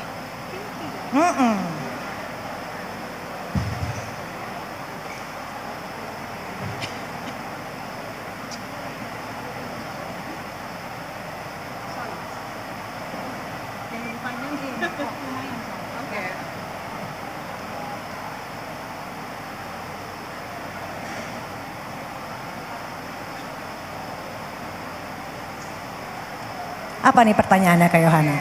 Apa nih pertanyaannya Kak Yohana?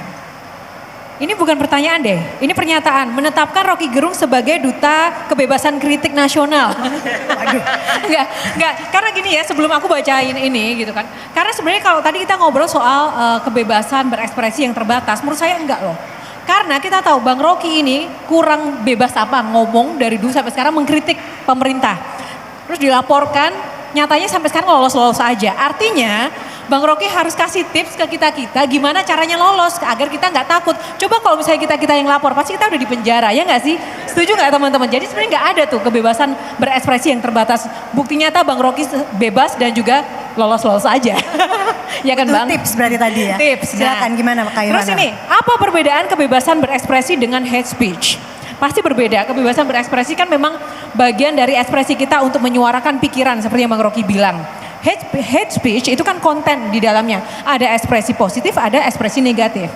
Ini bukan pertanyaan deh, ini pernyataan. Menetapkan Rocky Gerung sebagai duta kebebasan kritik nasional. Enggak, karena gini ya sebelum aku bacain ini gitu kan. Karena sebenarnya kalau tadi kita ngobrol soal kebebasan berekspresi yang terbatas, menurut saya enggak loh. Karena kita tahu Bang Rocky ini kurang bebas apa ngomong dari dulu sampai sekarang mengkritik pemerintah. Terus dilaporkan, nyatanya sampai sekarang lolos-lolos aja. Artinya Bang Rocky harus kasih tips ke kita gimana caranya lolos agar kita nggak takut. Coba kalau misalnya kita yang lapor pasti kita udah di penjara ya nggak sih? Setuju nggak teman-teman? Jadi sebenarnya nggak ada tuh kebebasan berekspresi yang terbatas. Bukti nyata Bang Rocky bebas dan juga lolos-lolos aja. Ya kan Itu Bang? tips berarti tadi ya. Tips. Silakan gimana Kak Yohana? Terus ini apa perbedaan kebebasan berekspresi dengan hate speech? Pasti berbeda. Kebebasan berekspresi kan memang bagian dari ekspresi kita untuk menyuarakan pikiran seperti yang Bang Rocky bilang. Hate speech itu kan konten di dalamnya. Ada ekspresi positif, ada ekspresi negatif.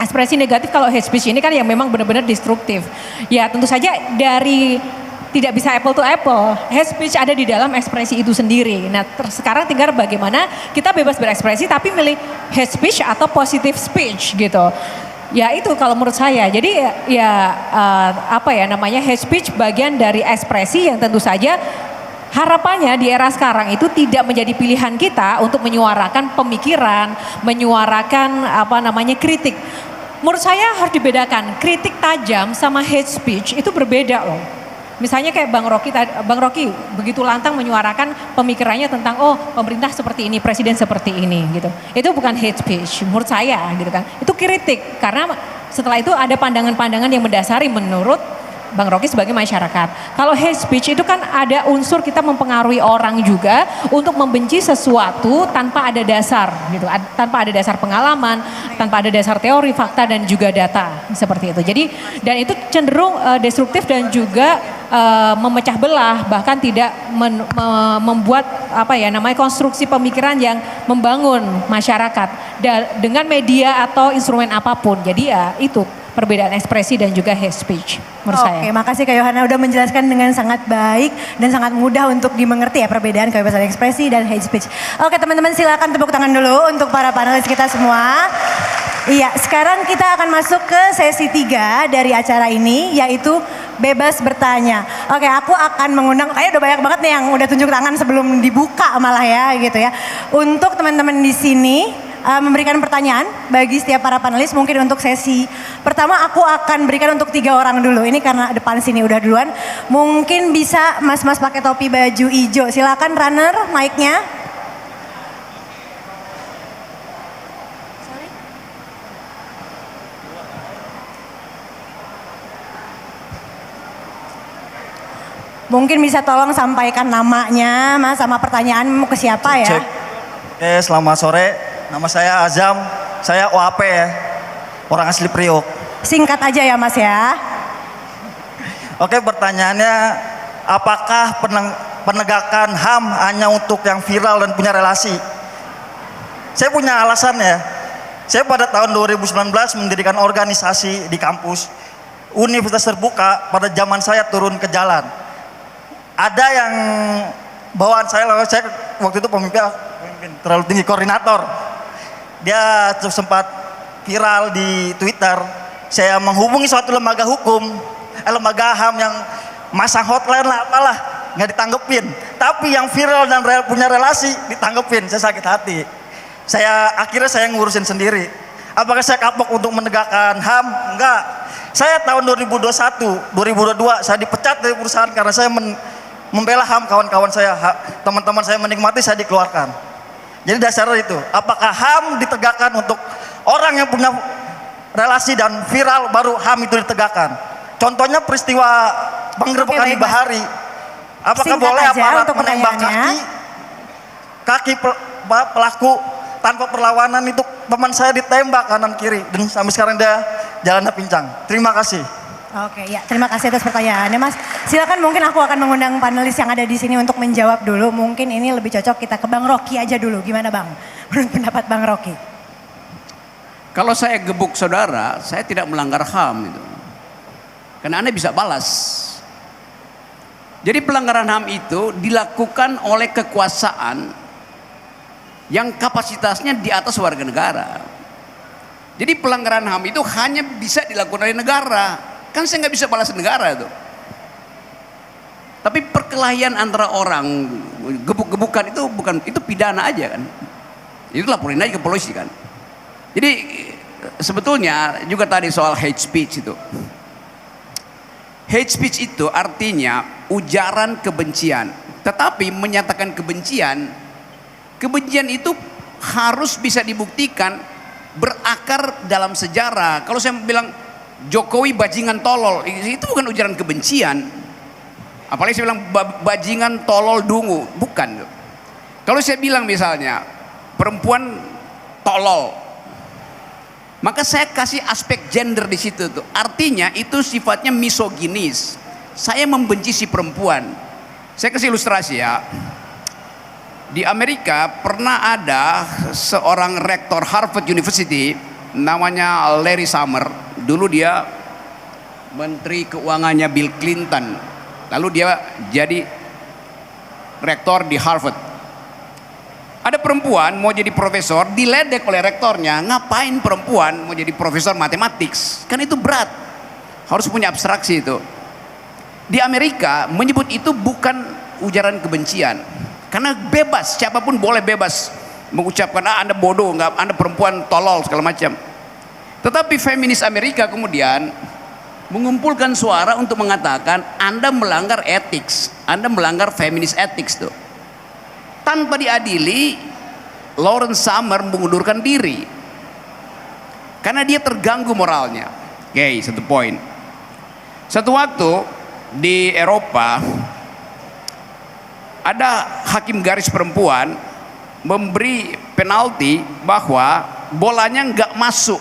Ekspresi negatif kalau hate speech ini kan yang memang benar-benar destruktif. Ya tentu saja dari tidak bisa apple to apple. Hate speech ada di dalam ekspresi itu sendiri. Nah sekarang tinggal bagaimana kita bebas berekspresi tapi milih hate speech atau positive speech gitu. Ya itu kalau menurut saya. Jadi hate speech bagian dari ekspresi yang tentu saja harapannya di era sekarang itu tidak menjadi pilihan kita untuk menyuarakan pemikiran, menyuarakan kritik. Menurut saya harus dibedakan, kritik tajam sama hate speech itu berbeda loh. Misalnya kayak Bang Rocky begitu lantang menyuarakan pemikirannya tentang pemerintah seperti ini, presiden seperti ini gitu. Itu bukan hate speech menurut saya gitu kan. Itu kritik karena setelah itu ada pandangan-pandangan yang mendasari menurut Bang Rocky sebagai masyarakat. Kalau hate speech itu kan ada unsur kita mempengaruhi orang juga untuk membenci sesuatu tanpa ada dasar gitu, tanpa ada dasar pengalaman, tanpa ada dasar teori, fakta dan juga data seperti itu. Jadi dan itu cenderung destruktif dan juga memecah belah, bahkan tidak membuat konstruksi pemikiran yang membangun masyarakat dengan media atau instrumen apapun. Jadi ya itu perbedaan ekspresi dan juga hate speech menurut saya. Oke, makasih Kak Yohana udah menjelaskan dengan sangat baik dan sangat mudah untuk dimengerti ya perbedaan kebebasan ekspresi dan hate speech. Oke teman-teman silakan tepuk tangan dulu untuk para panelis kita semua. Iya, sekarang kita akan masuk ke sesi 3 dari acara ini yaitu bebas bertanya. Oke, aku akan mengundang, kayaknya udah banyak banget nih yang udah tunjuk tangan sebelum dibuka malah ya gitu ya. Untuk teman-teman di sini memberikan pertanyaan bagi setiap para panelis. Mungkin untuk sesi pertama aku akan berikan untuk 3 orang dulu. Ini karena depan sini udah duluan. Mungkin bisa mas-mas pakai topi baju hijau. Silakan runner mic-nya. Mungkin bisa tolong sampaikan namanya mas sama pertanyaan mau ke siapa ya. Cek. Oke, selamat sore. Nama saya Azam, saya OAP ya, orang asli Priok. Singkat aja ya mas ya. Oke, pertanyaannya apakah penegakan HAM hanya untuk yang viral dan punya relasi? Saya punya alasan ya. Saya pada tahun 2019 mendirikan organisasi di kampus Universitas Terbuka. Pada zaman saya turun ke jalan, ada yang bawaan saya waktu itu pemimpin terlalu tinggi, koordinator. Dia sempat viral di Twitter. Saya menghubungi suatu lembaga hukum, lembaga HAM yang masang hotline lah apalah, nggak ditanggepin. Tapi yang viral dan punya relasi ditanggepin. Saya sakit hati. Akhirnya saya ngurusin sendiri. Apakah saya kapok untuk menegakkan HAM? Enggak. Saya tahun 2021, 2022 saya dipecat dari perusahaan karena saya membela HAM kawan-kawan saya, teman-teman saya menikmati, saya dikeluarkan. Jadi dasarnya itu, apakah HAM ditegakkan untuk orang yang punya relasi dan viral baru HAM itu ditegakkan? Contohnya peristiwa penggerbekan di Bahari. Apakah boleh aparat menembak kaki pelaku tanpa perlawanan? Itu teman saya ditembak kanan kiri dan sampai sekarang dia jalannya pincang. Terima kasih. Oke, ya, terima kasih atas pertanyaannya, Mas. Silakan, mungkin aku akan mengundang panelis yang ada di sini untuk menjawab dulu. Mungkin ini lebih cocok kita ke Bang Rocky aja dulu. Gimana, Bang? Menurut pendapat Bang Rocky? Kalau saya gebuk saudara, saya tidak melanggar HAM itu. Karena Anda bisa balas. Jadi pelanggaran HAM itu dilakukan oleh kekuasaan yang kapasitasnya di atas warga negara. Jadi pelanggaran HAM itu hanya bisa dilakukan oleh negara. Kan saya nggak bisa balas negara itu. Tapi perkelahian antara orang, gebuk-gebukan itu bukan, itu pidana aja kan. Itu laporin aja ke polisi kan. Jadi sebetulnya juga tadi soal hate speech itu. Hate speech itu artinya ujaran kebencian. Tetapi menyatakan kebencian itu harus bisa dibuktikan berakar dalam sejarah. Kalau saya bilang Jokowi bajingan tolol, itu bukan ujaran kebencian. Apalagi saya bilang bajingan tolol dungu, bukan. Kalau saya bilang misalnya perempuan tolol, maka saya kasih aspek gender di situ tuh. Artinya itu sifatnya misoginis. Saya membenci si perempuan. Saya kasih ilustrasi ya. Di Amerika pernah ada seorang rektor Harvard University namanya Larry Summers. Dulu dia menteri keuangannya Bill Clinton. Lalu dia jadi rektor di Harvard. Ada perempuan mau jadi profesor, diledek oleh rektornya. Ngapain perempuan mau jadi profesor matematik? Kan itu berat. Harus punya abstraksi itu. Di Amerika menyebut itu bukan ujaran kebencian. Karena bebas, siapapun boleh bebas mengucapkan Anda bodoh, Anda perempuan tolol segala macam. Tetapi feminis Amerika kemudian mengumpulkan suara untuk mengatakan Anda melanggar etik, Anda melanggar feminis etik tuh. Tanpa diadili, Lawrence Summers mengundurkan diri karena dia terganggu moralnya. Oke, satu poin. Satu waktu di Eropa ada hakim garis perempuan memberi penalti bahwa bolanya nggak masuk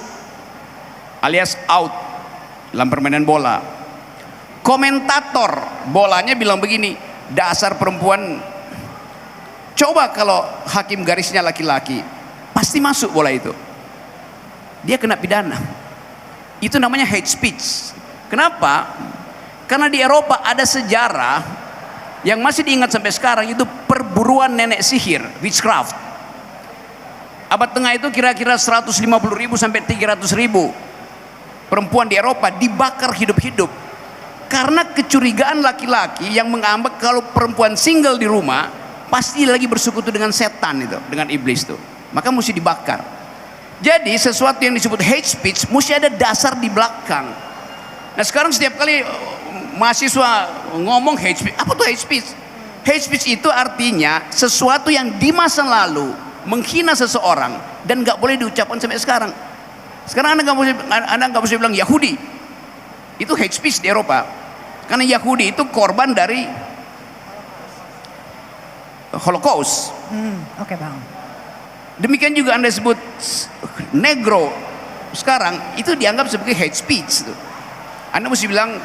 alias out dalam permainan bola. Komentator bolanya bilang begini, dasar perempuan. Coba kalau hakim garisnya laki-laki, pasti masuk bola itu. Dia kena pidana. Itu namanya hate speech. Kenapa? Karena di Eropa ada sejarah yang masih diingat sampai sekarang, itu perburuan nenek sihir, witchcraft. Abad tengah itu kira-kira 150.000 sampai 300.000 perempuan di Eropa dibakar hidup-hidup karena kecurigaan laki-laki yang menganggap kalau perempuan single di rumah pasti lagi bersekutu dengan setan itu, dengan iblis itu, maka mesti dibakar. Jadi sesuatu yang disebut hate speech mesti ada dasar di belakang. Nah sekarang setiap kali mahasiswa ngomong hate speech, apa tuh hate speech? Hate speech itu artinya sesuatu yang di masa lalu menghina seseorang dan nggak boleh diucapkan sampai sekarang. Sekarang Anda nggak bisa bilang Yahudi. Itu hate speech di Eropa. Karena Yahudi itu korban dari Holocaust. Oke, Bang. Demikian juga Anda sebut negro sekarang itu dianggap sebagai hate speech. Anda mesti bilang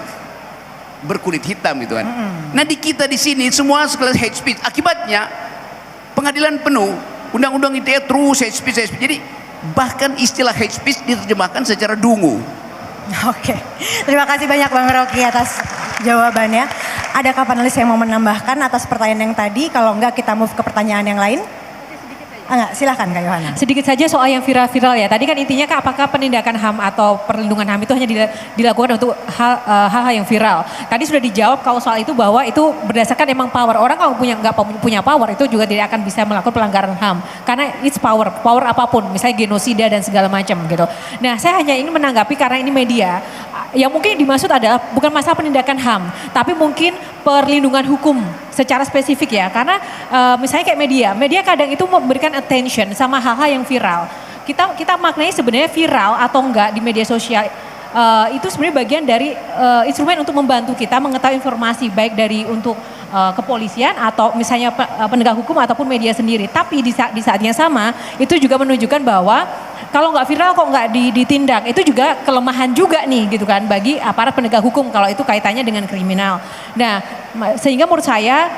berkulit hitam gitu kan. Nah di kita di sini semua sekelas hate speech. Akibatnya pengadilan penuh, undang-undang ITE terus hate speech, hate speech. Jadi Bahkan istilah hate speech diterjemahkan secara dungu. Oke, terima kasih banyak Bang Rocky atas jawabannya. Adakah panelis yang mau menambahkan atas pertanyaan yang tadi? Kalau enggak kita move ke pertanyaan yang lain. Enggak, silahkan Kak Yohana. Sedikit saja soal yang viral-viral ya. Tadi kan intinya Kak, apakah penindakan HAM atau perlindungan HAM itu hanya dilakukan untuk hal-hal yang viral. Tadi sudah dijawab kalau soal itu bahwa itu berdasarkan emang power. Orang kalau nggak punya power itu juga tidak akan bisa melakukan pelanggaran HAM. Karena it's power apapun, misalnya genosida dan segala macam gitu. Nah saya hanya ingin menanggapi karena ini media. Yang mungkin dimaksud adalah bukan masalah penindakan HAM, tapi mungkin perlindungan hukum secara spesifik ya. Karena misalnya kayak media kadang itu memberikan attention sama hal-hal yang viral. Kita maknanya sebenarnya viral atau enggak di media sosial itu sebenarnya bagian dari instrumen untuk membantu kita mengetahui informasi baik dari untuk kepolisian atau misalnya penegak hukum ataupun media sendiri. Tapi di saat yang sama itu juga menunjukkan bahwa kalau nggak viral kok nggak ditindak, itu juga kelemahan juga nih gitu kan bagi aparat penegak hukum kalau itu kaitannya dengan kriminal. Nah sehingga menurut saya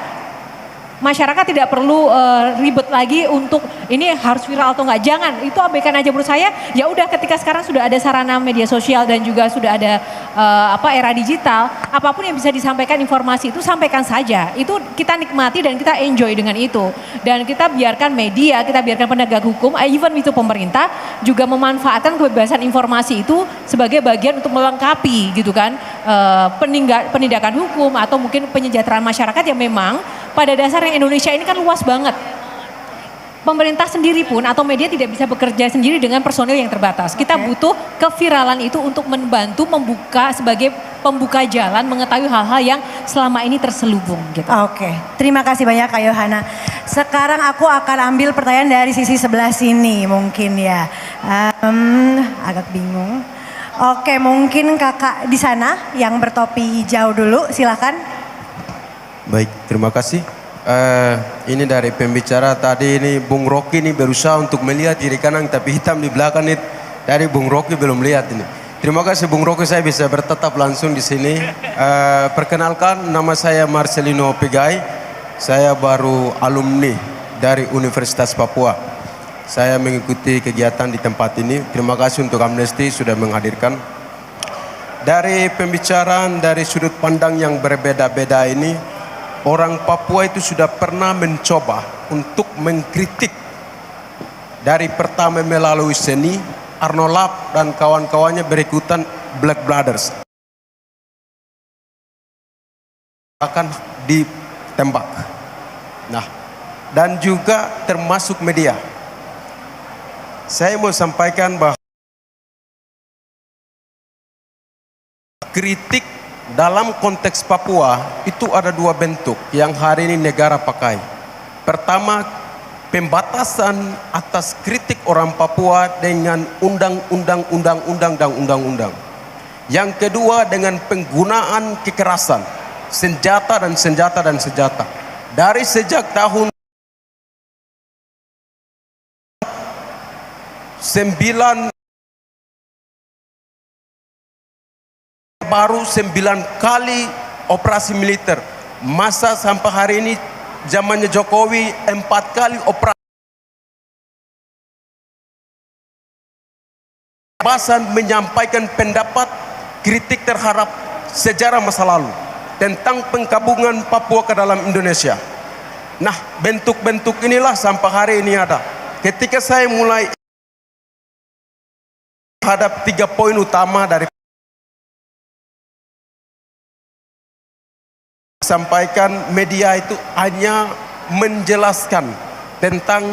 masyarakat tidak perlu ribet lagi untuk ini harus viral atau enggak. Jangan, itu abaikan aja menurut saya. Ya udah ketika sekarang sudah ada sarana media sosial dan juga sudah ada era digital, apapun yang bisa disampaikan informasi itu sampaikan saja. Itu kita nikmati dan kita enjoy dengan itu. Dan kita biarkan media, kita biarkan penegak hukum, even itu pemerintah juga memanfaatkan kebebasan informasi itu sebagai bagian untuk melengkapi gitu kan penindakan hukum atau mungkin penyejahteraan masyarakat yang memang pada dasarnya Indonesia ini kan luas banget. Pemerintah sendiri pun atau media tidak bisa bekerja sendiri dengan personil yang terbatas. Kita butuh keviralan itu untuk membantu membuka sebagai pembuka jalan mengetahui hal-hal yang selama ini terselubung gitu. Oke, terima kasih banyak Kak Yohana. Sekarang aku akan ambil pertanyaan dari sisi sebelah sini mungkin ya. Agak bingung. Oke, mungkin kakak di sana yang bertopi hijau dulu, silakan. Baik, terima kasih. Ini dari pembicara tadi ini Bung Rocky ini berusaha untuk melihat kiri kanan tapi hitam di belakang ini dari Bung Rocky belum lihat ini. Terima kasih Bung Rocky, saya bisa bertetap langsung di sini. Perkenalkan, nama saya Marcelino Pigai. Saya baru alumni dari Universitas Papua. Saya mengikuti kegiatan di tempat ini. Terima kasih untuk Amnesty sudah menghadirkan. Dari pembicaraan dari sudut pandang yang berbeda-beda ini, orang Papua itu sudah pernah mencoba untuk mengkritik dari pertama melalui seni, Arno Lap dan kawan-kawannya berikutan Black Brothers akan ditembak. Nah, dan juga termasuk media. Saya mau sampaikan bahwa kritik dalam konteks Papua itu ada dua bentuk yang hari ini negara pakai. Pertama, pembatasan atas kritik orang Papua dengan undang-undang dan undang-undang. Yang kedua dengan penggunaan kekerasan, senjata. Dari sejak tahun 9 baru 9 kali operasi militer. Masa sampai hari ini zamannya Jokowi 4 kali operasi. Menyampaikan pendapat kritik terhadap sejarah masa lalu tentang penggabungan Papua ke dalam Indonesia. Nah, bentuk-bentuk inilah sampai hari ini ada. Ketika saya mulai terhadap 3 poin utama dari sampaikan, media itu hanya menjelaskan tentang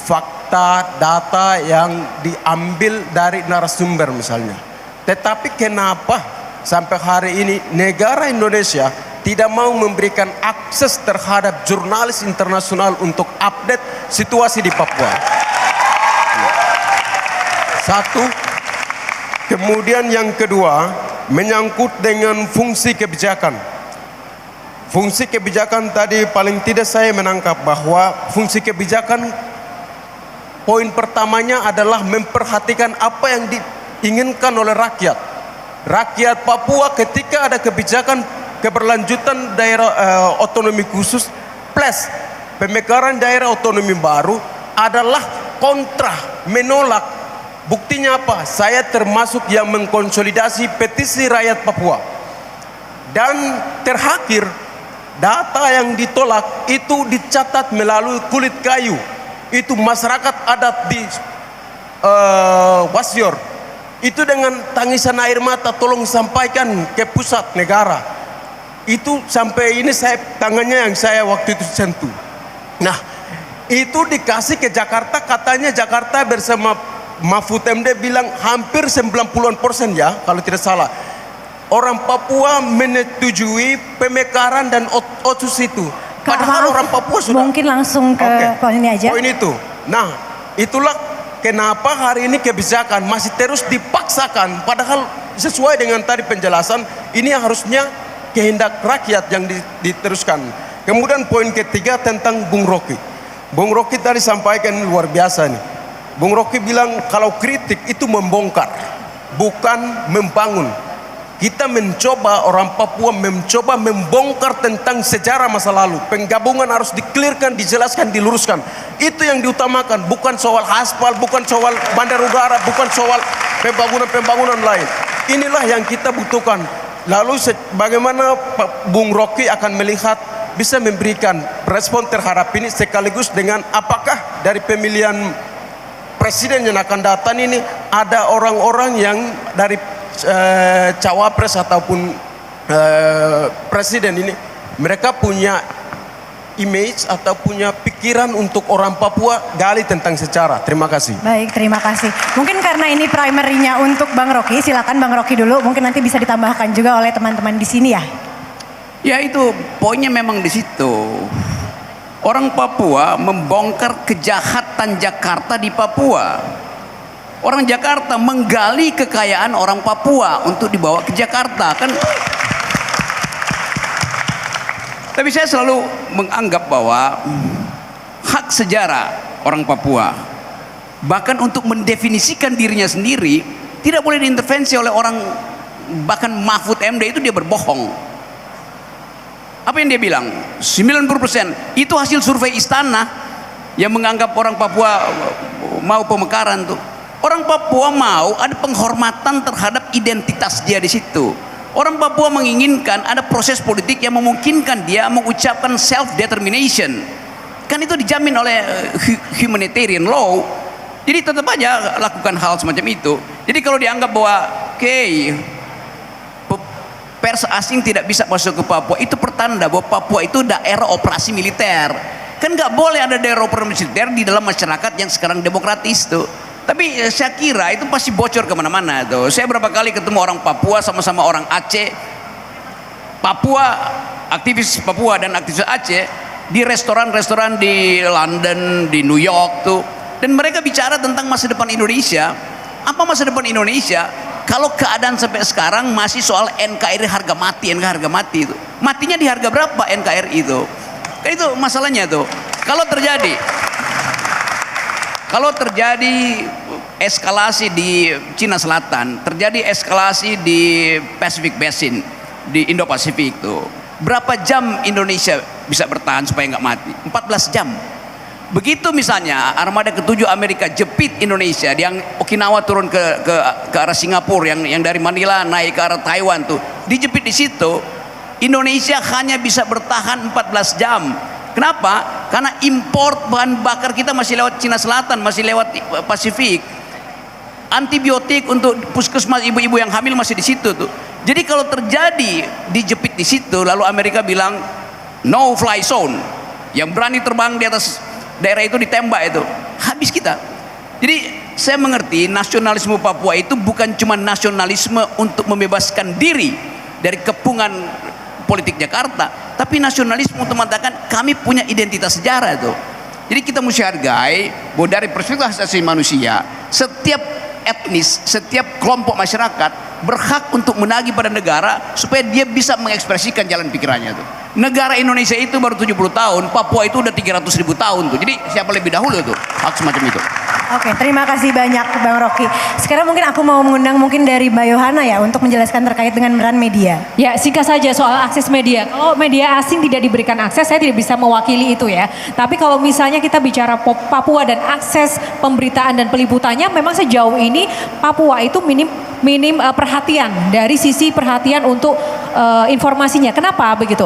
fakta, data yang diambil dari narasumber misalnya. Tetapi kenapa sampai hari ini negara Indonesia tidak mau memberikan akses terhadap jurnalis internasional untuk update situasi di Papua? Satu. Kemudian yang kedua, menyangkut dengan fungsi kebijakan. Fungsi kebijakan tadi paling tidak saya menangkap bahwa fungsi kebijakan poin pertamanya adalah memperhatikan apa yang diinginkan oleh rakyat. Rakyat Papua ketika ada kebijakan keberlanjutan daerah otonomi khusus plus pemekaran daerah otonomi baru adalah kontra, menolak Buktinya apa? Saya termasuk yang mengkonsolidasi petisi rakyat Papua. Dan terakhir, data yang ditolak itu dicatat melalui kulit kayu. Itu masyarakat adat di Wasior. Itu dengan tangisan air mata, tolong sampaikan ke pusat negara. Itu sampai ini tangannya yang saya waktu itu sentuh. Nah, itu dikasih ke Jakarta, katanya Jakarta bersama Mahfud MD bilang hampir 90% ya, kalau tidak salah. Orang Papua menyetujui pemekaran dan otsus itu. Padahal orang Papua sudah... Mungkin langsung ke poin ini aja. Poin itu. Nah, itulah kenapa hari ini kebijakan masih terus dipaksakan. Padahal sesuai dengan tadi penjelasan, ini harusnya kehendak rakyat yang diteruskan. Kemudian poin ketiga tentang Bung Rocky. Bung Rocky tadi sampaikan luar biasa nih. Bung Rocky bilang kalau kritik itu membongkar, bukan membangun. Kita mencoba, orang Papua mencoba membongkar tentang sejarah masa lalu. Penggabungan harus dikelirkan, dijelaskan, diluruskan. Itu yang diutamakan, bukan soal aspal, bukan soal bandar udara, bukan soal pembangunan-pembangunan lain. Inilah yang kita butuhkan. Lalu bagaimana Bung Rocky akan melihat, bisa memberikan respon terhadap ini sekaligus dengan apakah dari pemilihan presiden yang akan datang ini ada orang-orang yang dari cawapres ataupun presiden ini mereka punya image atau punya pikiran untuk orang Papua gali tentang sejarah. Terima kasih. Baik, terima kasih. Mungkin karena ini primernya untuk Bang Rocky, silakan Bang Rocky dulu. Mungkin nanti bisa ditambahkan juga oleh teman-teman di sini ya. Ya itu poinnya memang di situ. Orang Papua membongkar kejahatan Jakarta di Papua. Orang Jakarta menggali kekayaan orang Papua untuk dibawa ke Jakarta kan. Tapi saya selalu menganggap bahwa hak sejarah orang Papua, bahkan untuk mendefinisikan dirinya sendiri, tidak boleh diintervensi oleh orang. Bahkan Mahfud MD itu dia berbohong. Apa yang dia bilang? 90% itu hasil survei Istana yang menganggap orang Papua mau pemekaran tuh. Orang Papua mau ada penghormatan terhadap identitas dia di situ. Orang Papua menginginkan ada proses politik yang memungkinkan dia mengucapkan self determination. Kan itu dijamin oleh humanitarian law. Jadi tetap aja lakukan hal semacam itu. Jadi kalau dianggap bahwa pers asing tidak bisa masuk ke Papua, itu pertanda bahwa Papua itu daerah operasi militer. Kan nggak boleh ada daerah operasi militer di dalam masyarakat yang sekarang demokratis tuh. Tapi saya kira itu pasti bocor kemana-mana tuh. Saya berapa kali ketemu orang Papua sama-sama orang Aceh, Papua, aktivis Papua dan aktivis Aceh di restoran-restoran di London, di New York tuh. Dan mereka bicara tentang masa depan Indonesia. Apa masa depan Indonesia? Kalau keadaan sampai sekarang masih soal NKRI harga mati itu. Matinya di harga berapa NKRI itu? Kan itu masalahnya tuh. Kalau terjadi eskalasi di Cina Selatan, terjadi eskalasi di Pacific Basin, di Indo-Pasifik tuh. Berapa jam Indonesia bisa bertahan supaya nggak mati? 14 jam. Begitu misalnya armada ke-7 Amerika jepit Indonesia, yang Okinawa turun ke arah Singapura, yang dari Manila naik ke arah Taiwan tuh, dijepit di situ, Indonesia hanya bisa bertahan 14 jam. Kenapa? Karena import bahan bakar kita masih lewat Cina Selatan, masih lewat Pasifik. Antibiotik untuk puskesmas ibu-ibu yang hamil masih di situ tuh. Jadi kalau terjadi dijepit di situ, lalu Amerika bilang no fly zone, yang berani terbang di atas daerah itu ditembak, itu habis kita. Jadi saya mengerti nasionalisme Papua itu bukan cuma nasionalisme untuk membebaskan diri dari kepungan politik Jakarta, tapi nasionalisme untuk mengatakan kami punya identitas sejarah itu. Jadi kita mesti hargai bahwa dari perspektif hak asasi manusia, setiap etnis, setiap kelompok masyarakat berhak untuk menagih pada negara supaya dia bisa mengekspresikan jalan pikirannya tuh. Negara Indonesia itu baru 70 tahun, Papua itu udah 300.000 tahun tuh. Jadi siapa lebih dahulu tuh hak semacam itu. Oke, terima kasih banyak Bang Rocky. Sekarang mungkin aku mau mengundang mungkin dari Mbak Yohana ya untuk menjelaskan terkait dengan peran media. Ya, singkat saja soal akses media. Kalau media asing tidak diberikan akses, saya tidak bisa mewakili itu ya. Tapi kalau misalnya kita bicara Papua dan akses pemberitaan dan peliputannya, memang sejauh ini Papua itu minim perhatian dari sisi perhatian untuk informasinya. Kenapa begitu?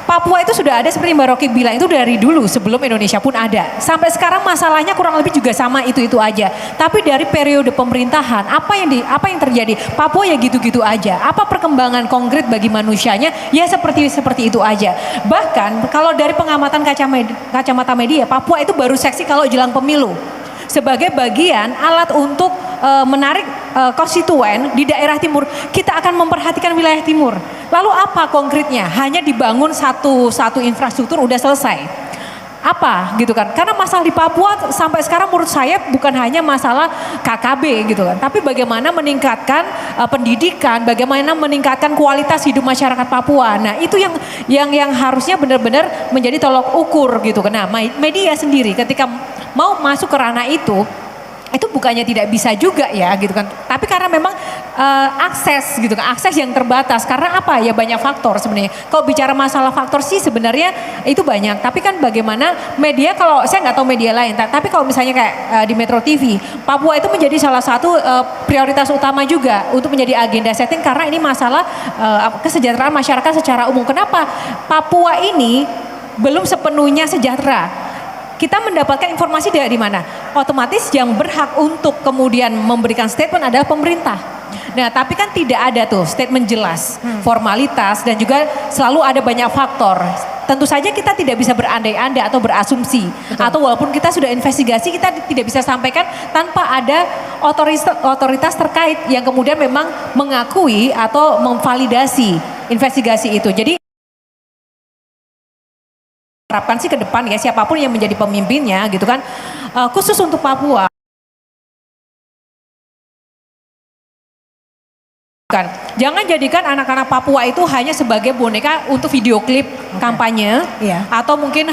Papua itu sudah ada seperti Mbak Rocky bilang itu dari dulu sebelum Indonesia pun ada. Sampai sekarang masalahnya kurang lebih juga sama itu aja. Tapi dari periode pemerintahan apa yang terjadi? Papua ya gitu-gitu aja. Apa perkembangan konkret bagi manusianya? Ya seperti itu aja. Bahkan kalau dari pengamatan kacamata media, Papua itu baru seksi kalau jelang pemilu. Sebagai bagian alat untuk menarik konstituen di daerah timur, kita akan memperhatikan wilayah timur. Lalu apa konkretnya? Hanya dibangun satu infrastruktur udah selesai. Apa gitu kan? Karena masalah di Papua sampai sekarang menurut saya bukan hanya masalah KKB gitu kan, tapi bagaimana meningkatkan pendidikan, bagaimana meningkatkan kualitas hidup masyarakat Papua. Nah, itu yang harusnya benar-benar menjadi tolok ukur gitu kan. Nah, media sendiri ketika mau masuk ke ranah itu bukannya tidak bisa juga ya gitu kan. Tapi karena memang akses gitu kan, akses yang terbatas. Karena apa? Ya banyak faktor sebenarnya. Kalau bicara masalah faktor sih sebenarnya itu banyak. Tapi kan bagaimana media, kalau saya nggak tahu media lain. Tapi kalau misalnya kayak di Metro TV, Papua itu menjadi salah satu prioritas utama juga untuk menjadi agenda setting. Karena ini masalah kesejahteraan masyarakat secara umum. Kenapa Papua ini belum sepenuhnya sejahtera? Kita mendapatkan informasi dari mana? Otomatis yang berhak untuk kemudian memberikan statement adalah pemerintah. Nah, tapi kan tidak ada tuh statement jelas, formalitas, dan juga selalu ada banyak faktor. Tentu saja kita tidak bisa berandai-andai atau berasumsi. Betul. Atau walaupun kita sudah investigasi, kita tidak bisa sampaikan tanpa ada otoritas terkait yang kemudian memang mengakui atau memvalidasi investigasi itu. Jadi harapkan sih ke depan ya siapapun yang menjadi pemimpinnya gitu kan, khusus untuk Papua kan, jangan jadikan anak-anak Papua itu hanya sebagai boneka untuk video klip kampanye, atau mungkin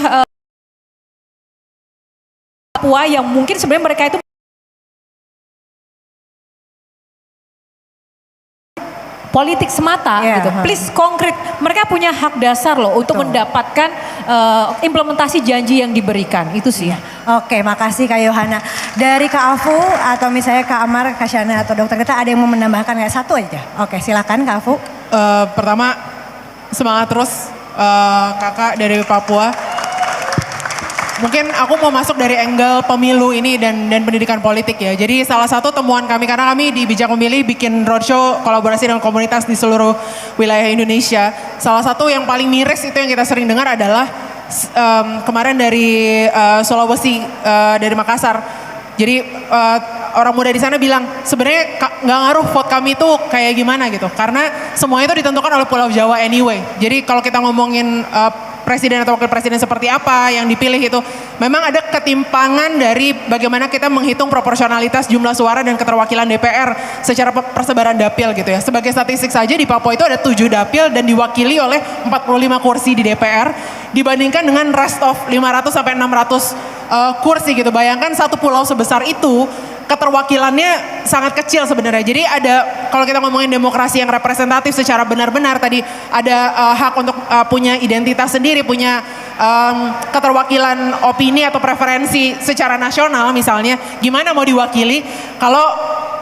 Papua yang mungkin sebenarnya mereka itu politik semata gitu. Please konkret. Mereka punya hak dasar loh untuk mendapatkan implementasi janji yang diberikan. Itu sih. Oke, makasih Kak Yohana. Dari Kak Afu atau misalnya Kak Amar, Kak Shana atau Dokter Gita ada yang mau menambahkan kayak satu aja? Oke, silakan Kak Afu. Pertama, semangat terus kakak dari Papua. Mungkin aku mau masuk dari angle pemilu ini dan pendidikan politik ya. Jadi salah satu temuan kami, karena kami di Bijak Memilih bikin roadshow kolaborasi dengan komunitas di seluruh wilayah Indonesia. Salah satu yang paling miris itu yang kita sering dengar adalah kemarin dari Sulawesi, dari Makassar. Jadi orang muda di sana bilang sebenarnya nggak ngaruh vote kami itu kayak gimana gitu. Karena semuanya itu ditentukan oleh Pulau Jawa anyway. Jadi kalau kita ngomongin presiden atau wakil presiden seperti apa yang dipilih itu, memang ada ketimpangan dari bagaimana kita menghitung proporsionalitas jumlah suara dan keterwakilan DPR secara persebaran dapil gitu ya. Sebagai statistik saja di Papua itu ada 7 dapil dan diwakili oleh 45 kursi di DPR dibandingkan dengan rest of 500 sampai 600 kursi gitu. Bayangkan satu pulau sebesar itu keterwakilannya sangat kecil sebenarnya. Jadi ada, kalau kita ngomongin demokrasi yang representatif secara benar-benar tadi, ada hak untuk punya identitas sendiri, punya keterwakilan opini atau preferensi secara nasional misalnya, gimana mau diwakili kalau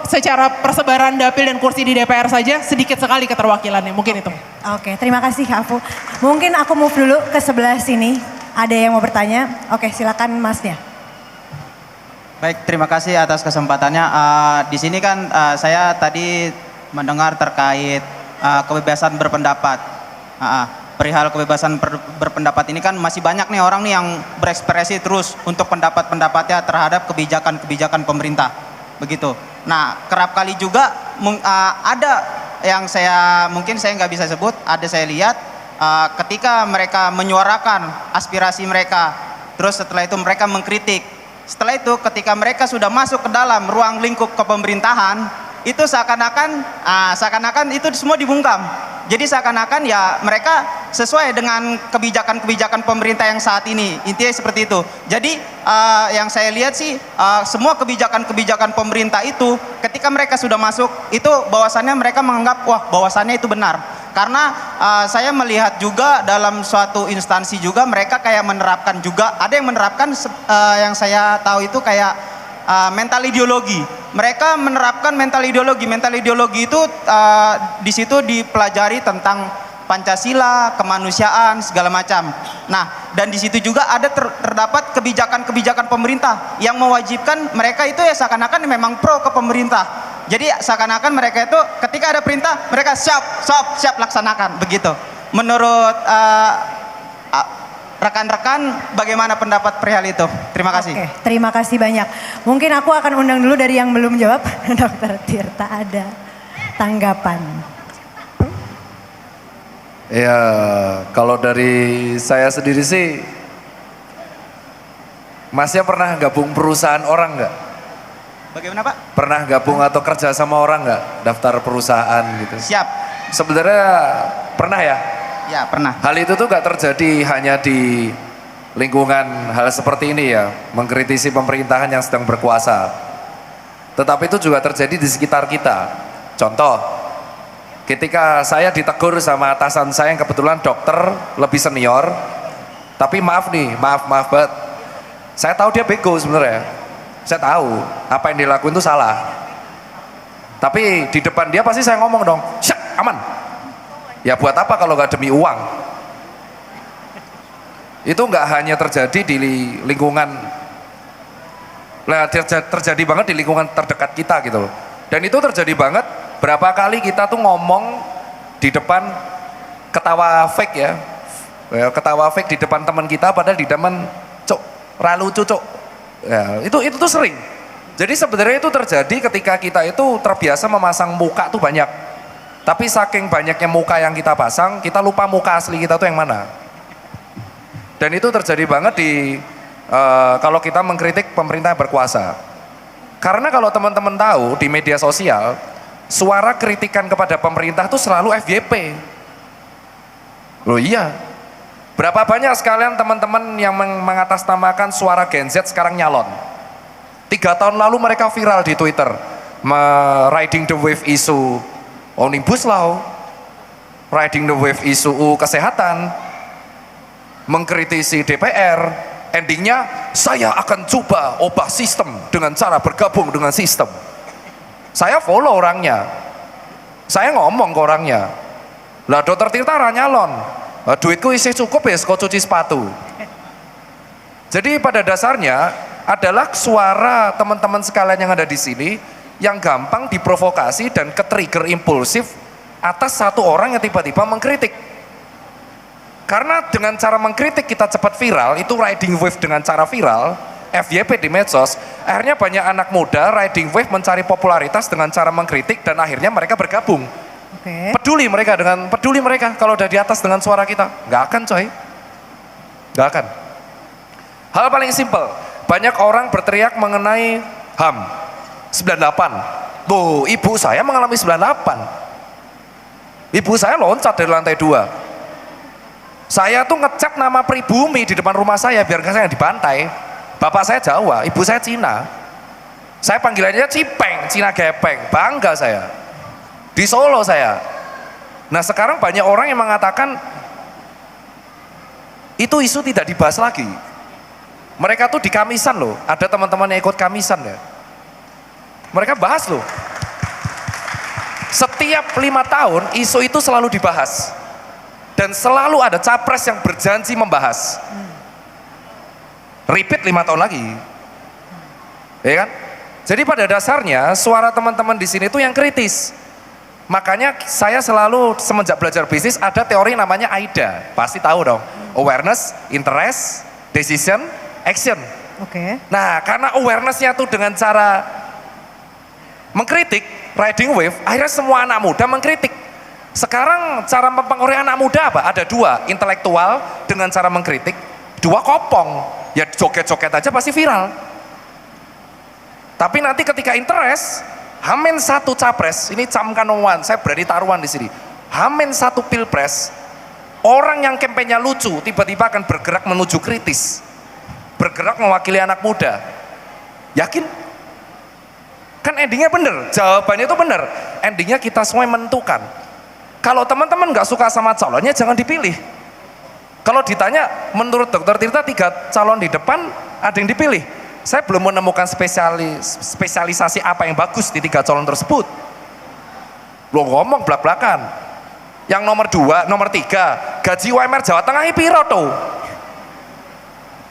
secara persebaran dapil dan kursi di DPR saja sedikit sekali keterwakilannya, mungkin itu. Oke, terima kasih Kak Afu. Mungkin aku move dulu ke sebelah sini. Ada yang mau bertanya? Oke, silakan Masnya. Baik, terima kasih atas kesempatannya. Di sini kan saya tadi mendengar terkait kebebasan berpendapat. Perihal kebebasan berpendapat ini kan masih banyak nih orang nih yang berekspresi terus untuk pendapat-pendapatnya terhadap kebijakan-kebijakan pemerintah. Begitu. Nah, kerap kali juga ada yang mungkin saya nggak bisa sebut, ada saya lihat ketika mereka menyuarakan aspirasi mereka, terus setelah itu mereka mengkritik. Setelah itu ketika mereka sudah masuk ke dalam ruang lingkup kepemerintahan, itu seakan-akan itu semua dibungkam. Jadi seakan-akan ya mereka sesuai dengan kebijakan-kebijakan pemerintah yang saat ini. Intinya seperti itu. Jadi yang saya lihat sih semua kebijakan-kebijakan pemerintah itu ketika mereka sudah masuk itu bahwasannya mereka menganggap wah bahwasannya itu benar. Karena saya melihat juga dalam suatu instansi juga mereka kayak menerapkan juga, ada yang menerapkan yang saya tahu itu kayak mental ideologi. Mereka menerapkan mental ideologi. Mental ideologi itu di situ dipelajari tentang Pancasila, kemanusiaan, segala macam. Nah, dan di situ juga ada terdapat kebijakan-kebijakan pemerintah yang mewajibkan mereka itu ya seakan-akan memang pro ke pemerintah. Jadi seakan-akan mereka itu ketika ada perintah mereka siap laksanakan begitu. Menurut rekan-rekan bagaimana pendapat perihal itu? Terima kasih. Oke, terima kasih banyak. Mungkin aku akan undang dulu dari yang belum jawab. Dr. Tirta ada tanggapan. Ya, kalau dari saya sendiri sih, Masnya pernah gabung perusahaan orang nggak? Bagaimana Pak? Pernah gabung atau kerja sama orang nggak? Daftar perusahaan gitu? Siap. Sebenarnya pernah ya? Ya, pernah. Hal itu tuh nggak terjadi hanya di lingkungan hal seperti ini ya, mengkritisi pemerintahan yang sedang berkuasa. Tetapi itu juga terjadi di sekitar kita. Contoh, ketika saya ditegur sama atasan saya yang kebetulan dokter lebih senior, tapi maaf banget, saya tahu dia bego sebenarnya, saya tahu apa yang dilakuin itu salah, tapi di depan dia pasti saya ngomong dong, syak, aman, ya buat apa kalau nggak demi uang. Itu nggak hanya terjadi di lingkungan, terjadi banget di lingkungan terdekat kita gitu loh, dan itu terjadi banget. Berapa kali kita tuh ngomong di depan ketawa fake ya, ketawa fake di depan teman kita padahal di depan lucu cok. Ya, itu tuh sering. Jadi sebenarnya itu terjadi ketika kita itu terbiasa memasang muka tuh banyak. Tapi saking banyaknya muka yang kita pasang, kita lupa muka asli kita tuh yang mana. Dan itu terjadi banget di kalau kita mengkritik pemerintah yang berkuasa. Karena kalau teman-teman tahu di media sosial, suara kritikan kepada pemerintah itu selalu FYP. Loh iya. Berapa banyak sekalian teman-teman yang mengatasnamakan suara Gen Z sekarang nyalon. 3 tahun lalu mereka viral di Twitter. Riding the wave isu Omnibus Law. Riding the wave isu UU Kesehatan. Mengkritisi DPR. Endingnya, saya akan coba ubah sistem dengan cara bergabung dengan sistem. Saya follow orangnya, saya ngomong ke orangnya, lah Dr. Tirta nyalon, duitku isi cukup ya, kau cuci sepatu. Jadi pada dasarnya adalah suara teman-teman sekalian yang ada di sini yang gampang diprovokasi dan ke-trigger impulsif atas satu orang yang tiba-tiba mengkritik. Karena dengan cara mengkritik kita cepat viral, itu riding wave dengan cara viral, FYP di medsos, akhirnya banyak anak muda riding wave mencari popularitas dengan cara mengkritik dan akhirnya mereka bergabung. Peduli mereka kalau udah di atas dengan suara kita, nggak akan coy, nggak akan. Hal paling simpel, banyak orang berteriak mengenai HAM 98. Tuh, ibu saya mengalami 98. Ibu saya loncat dari lantai 2. Saya tuh ngecat nama pribumi di depan rumah saya biar saya dibantai. Bapak saya Jawa, ibu saya Cina. Saya panggilannya Cipeng, Cina Gepeng, bangga saya. Di Solo saya. Nah sekarang banyak orang yang mengatakan itu isu tidak dibahas lagi. Mereka tuh di Kamisan loh, ada teman-teman yang ikut Kamisan ya. Mereka bahas loh. Setiap 5 tahun isu itu selalu dibahas. Dan selalu ada capres yang berjanji membahas. Repeat 5 tahun lagi. Ya kan? Jadi pada dasarnya suara teman-teman di sini itu yang kritis. Makanya saya selalu semenjak belajar bisnis ada teori namanya AIDA. Pasti tahu dong. Awareness, interest, decision, action. Nah, karena awarenessnya tuh dengan cara mengkritik, riding wave, akhirnya semua anak muda mengkritik. Sekarang cara mempengaruhi anak muda apa? Ada 2, intelektual dengan cara mengkritik, 2 kopong. Ya joget-joget aja pasti viral. Tapi nanti ketika interest, Hamin 1 capres, ini camkan omongan, saya berani taruhan di sini. Hamin 1 pilpres, Orang yang kampanye lucu tiba-tiba akan bergerak menuju kritis, bergerak mewakili anak muda. Yakin? Kan endingnya bener, jawabannya itu bener. Endingnya kita semua yang menentukan. Kalau teman-teman nggak suka sama calonnya, jangan dipilih. Kalau ditanya, menurut Dr. Tirta 3 calon di depan, ada yang dipilih. Saya belum menemukan spesialisasi apa yang bagus di 3 calon tersebut. Lo ngomong belak-belakan. Yang nomor 2, nomor 3, gaji UMR Jawa Tengah piro tuh?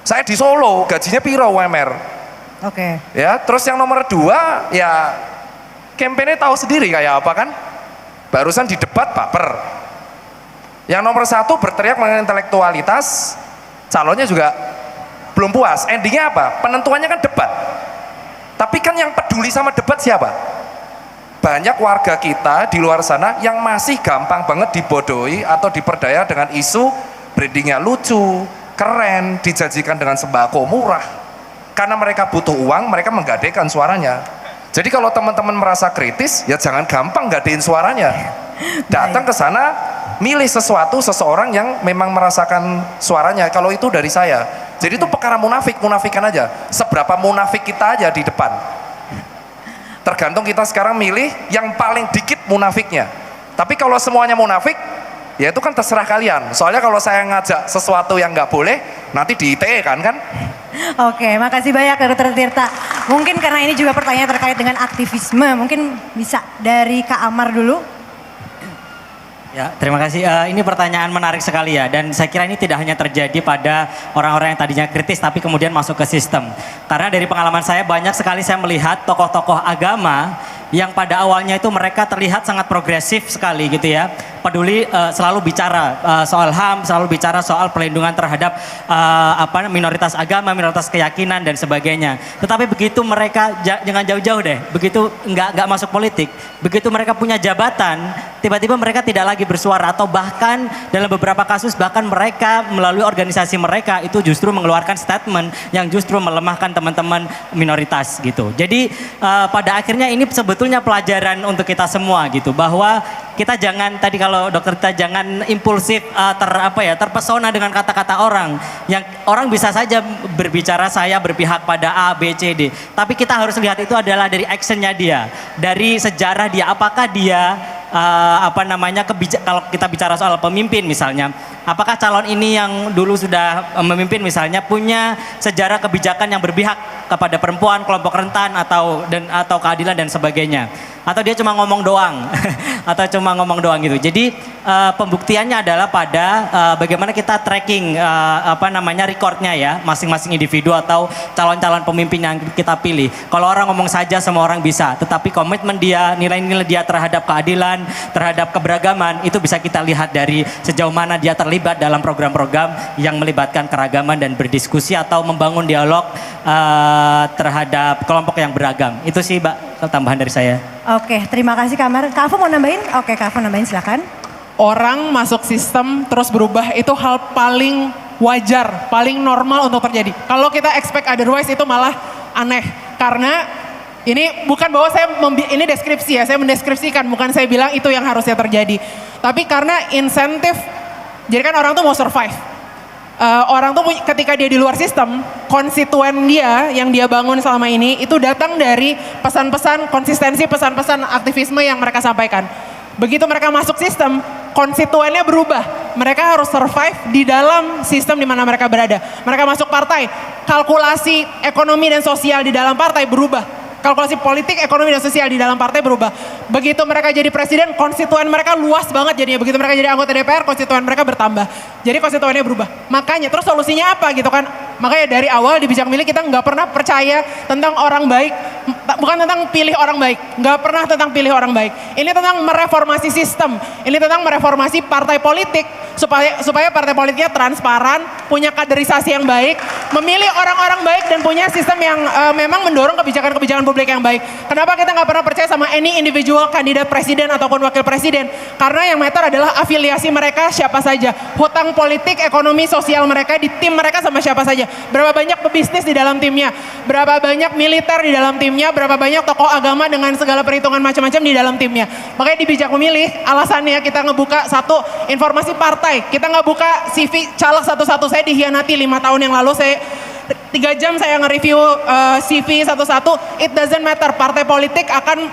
Saya di Solo, gajinya piro UMR? Oke. Ya, terus yang nomor 2, ya kampanye tahu sendiri kayak apa kan? Barusan di debat baper. Yang nomor 1 berteriak mengenai intelektualitas, calonnya juga belum puas. Endingnya apa? Penentuannya kan debat. Tapi kan yang peduli sama debat siapa? Banyak warga kita di luar sana yang masih gampang banget dibodohi atau diperdaya dengan isu brandingnya lucu, keren, dijanjikan dengan sembako murah. Karena mereka butuh uang, mereka menggadekan suaranya. Jadi kalau teman-teman merasa kritis, ya jangan gampang gadein suaranya. Datang ke sana, milih seseorang yang memang merasakan suaranya. Kalau itu dari saya. Jadi itu perkara munafikan aja. Seberapa munafik kita aja di depan. Tergantung kita sekarang milih yang paling dikit munafiknya. Tapi kalau semuanya munafik, ya itu kan terserah kalian. Soalnya kalau saya ngajak sesuatu yang nggak boleh, nanti di ITE kan? Oke, makasih banyak Dr. Tirta. Mungkin karena ini juga pertanyaan terkait dengan aktivisme, mungkin bisa dari Kak Amar dulu. Ya, terima kasih. Ini pertanyaan menarik sekali ya, dan saya kira ini tidak hanya terjadi pada orang-orang yang tadinya kritis tapi kemudian masuk ke sistem. Karena dari pengalaman saya banyak sekali saya melihat tokoh-tokoh agama yang pada awalnya itu mereka terlihat sangat progresif sekali gitu ya, peduli selalu bicara soal HAM, selalu bicara soal perlindungan terhadap minoritas agama, minoritas keyakinan dan sebagainya. Tetapi begitu mereka jangan jauh-jauh deh, begitu nggak masuk politik, begitu mereka punya jabatan, tiba-tiba mereka tidak lagi bersuara atau bahkan dalam beberapa kasus bahkan mereka melalui organisasi mereka itu justru mengeluarkan statement yang justru melemahkan teman-teman minoritas gitu. Jadi pada akhirnya ini sebetulnya pelajaran untuk kita semua gitu, bahwa kita jangan, tadi kalau dokter kita jangan impulsif terpesona dengan kata-kata orang. Yang orang bisa saja berbicara saya berpihak pada A, B, C, D. Tapi kita harus lihat itu adalah dari actionnya dia, dari sejarah dia, apakah dia kalau kita bicara soal pemimpin misalnya, apakah calon ini yang dulu sudah memimpin misalnya punya sejarah kebijakan yang berpihak kepada perempuan, kelompok rentan atau keadilan dan sebagainya, atau dia cuma ngomong doang gitu. Jadi pembuktiannya adalah pada bagaimana kita tracking recordnya ya, masing-masing individu atau calon-calon pemimpin yang kita pilih. Kalau orang ngomong saja semua orang bisa, tetapi komitmen dia, nilai-nilai dia terhadap keadilan, terhadap keberagaman, itu bisa kita lihat dari sejauh mana dia terlibat dalam program-program yang melibatkan keragaman dan berdiskusi atau membangun dialog terhadap kelompok yang beragam. Itu sih Mbak tambahan dari saya. Oke, terima kasih Kak Amar. Kak Afo mau nambahin? Oke, Kak Afo nambahin silakan. Orang masuk sistem terus berubah itu hal paling wajar, paling normal untuk terjadi. Kalau kita expect otherwise itu malah aneh. Karena ini bukan bahwa ini deskripsi ya, saya mendeskripsikan, bukan saya bilang itu yang harusnya terjadi. Tapi karena insentif, jadi kan orang tuh mau survive. Orang tuh ketika dia di luar sistem, konstituen dia yang dia bangun selama ini itu datang dari pesan-pesan, konsistensi pesan-pesan aktivisme yang mereka sampaikan. Begitu mereka masuk sistem, konstituennya berubah. Mereka harus survive di dalam sistem di mana mereka berada. Mereka masuk partai, kalkulasi ekonomi dan sosial di dalam partai berubah. Kalkulasi politik, ekonomi, dan sosial di dalam partai berubah. Begitu mereka jadi presiden, konstituen mereka luas banget jadinya. Begitu mereka jadi anggota DPR, konstituen mereka bertambah. Jadi konstituennya berubah. Makanya, terus solusinya apa gitu kan? Makanya dari awal di Bijak Milih kita nggak pernah percaya tentang orang baik. Bukan tentang pilih orang baik. Nggak pernah tentang pilih orang baik. Ini tentang mereformasi sistem. Ini tentang mereformasi partai politik. Supaya partai politiknya transparan, punya kaderisasi yang baik, memilih orang-orang baik dan punya sistem yang memang mendorong kebijakan-kebijakan publik yang baik. Kenapa kita nggak pernah percaya sama any individual kandidat presiden ataupun wakil presiden? Karena yang matter adalah afiliasi mereka siapa saja, hutang politik, ekonomi, sosial mereka di tim mereka sama siapa saja, berapa banyak pebisnis di dalam timnya, berapa banyak militer di dalam timnya, berapa banyak tokoh agama dengan segala perhitungan macam-macam di dalam timnya. Makanya di Bijak Memilih alasannya kita ngebuka satu informasi partai partai. Kita nggak buka CV caleg satu-satu. Saya dihianati 5 tahun yang lalu. Saya 3 jam saya nge-review CV satu-satu. It doesn't matter. Partai politik akan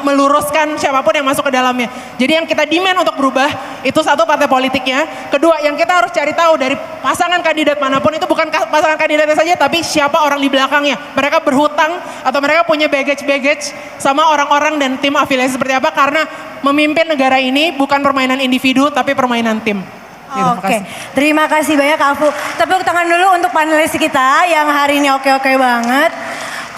meluruskan siapapun yang masuk ke dalamnya. Jadi yang kita demand untuk berubah itu satu, partai politiknya. Kedua, yang kita harus cari tahu dari pasangan kandidat manapun itu bukan pasangan kandidatnya saja, tapi siapa orang di belakangnya. Mereka berhutang atau mereka punya baggage sama orang-orang dan tim afiliasi seperti apa, karena memimpin negara ini bukan permainan individu tapi permainan tim. Oke, terima kasih banyak Kak Afu. Tepuk tangan dulu untuk panelis kita yang hari ini oke-oke banget.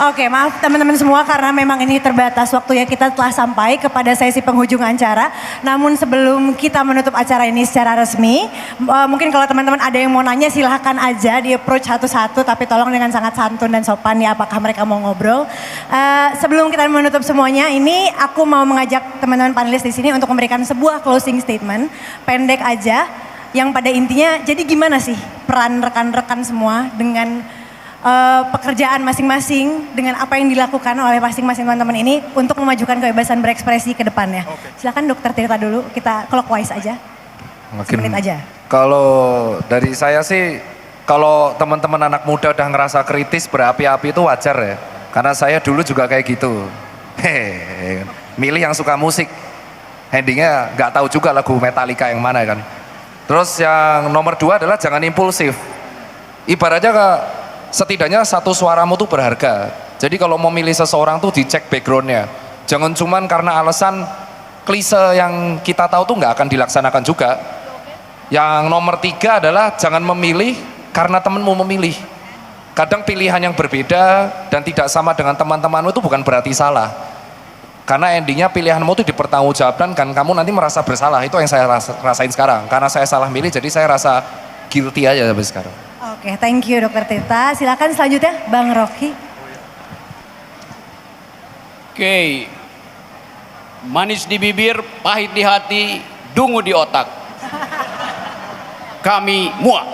Oke, maaf teman-teman semua karena memang ini terbatas waktunya, kita telah sampai kepada sesi penghujung acara. Namun sebelum kita menutup acara ini secara resmi, mungkin kalau teman-teman ada yang mau nanya silahkan aja di approach satu-satu, tapi tolong dengan sangat santun dan sopan ya, apakah mereka mau ngobrol. Sebelum kita menutup semuanya, ini aku mau mengajak teman-teman panelis di sini untuk memberikan sebuah closing statement, pendek aja. Yang pada intinya, jadi gimana sih peran rekan-rekan semua dengan pekerjaan masing-masing, dengan apa yang dilakukan oleh masing-masing teman-teman ini untuk memajukan kebebasan berekspresi ke depannya. Silakan Dokter Tirta dulu, kita clockwise aja. Semenit aja. Kalau dari saya sih, kalau teman-teman anak muda udah ngerasa kritis berapi-api itu wajar ya. Karena saya dulu juga kayak gitu. Milih yang suka musik, endingnya nggak tahu juga lagu Metallica yang mana kan. Terus yang nomor 2 adalah jangan impulsif. Ibaratnya setidaknya satu suaramu tuh berharga. Jadi kalau mau milih seseorang tuh dicek backgroundnya. Jangan cuman karena alasan klise yang kita tahu tuh nggak akan dilaksanakan juga. Yang nomor 3 adalah jangan memilih karena temenmu memilih. Kadang pilihan yang berbeda dan tidak sama dengan teman-temanmu itu bukan berarti salah. Karena endingnya pilihanmu itu dipertanggungjawabkan, kan kamu nanti merasa bersalah. Itu yang saya rasain sekarang. Karena saya salah milih, jadi saya rasa guilty aja sampai sekarang. Oke, thank you Dokter Tirta. Silakan selanjutnya Bang Rocky. Oke, manis di bibir, pahit di hati, dungu di otak. Kami muak.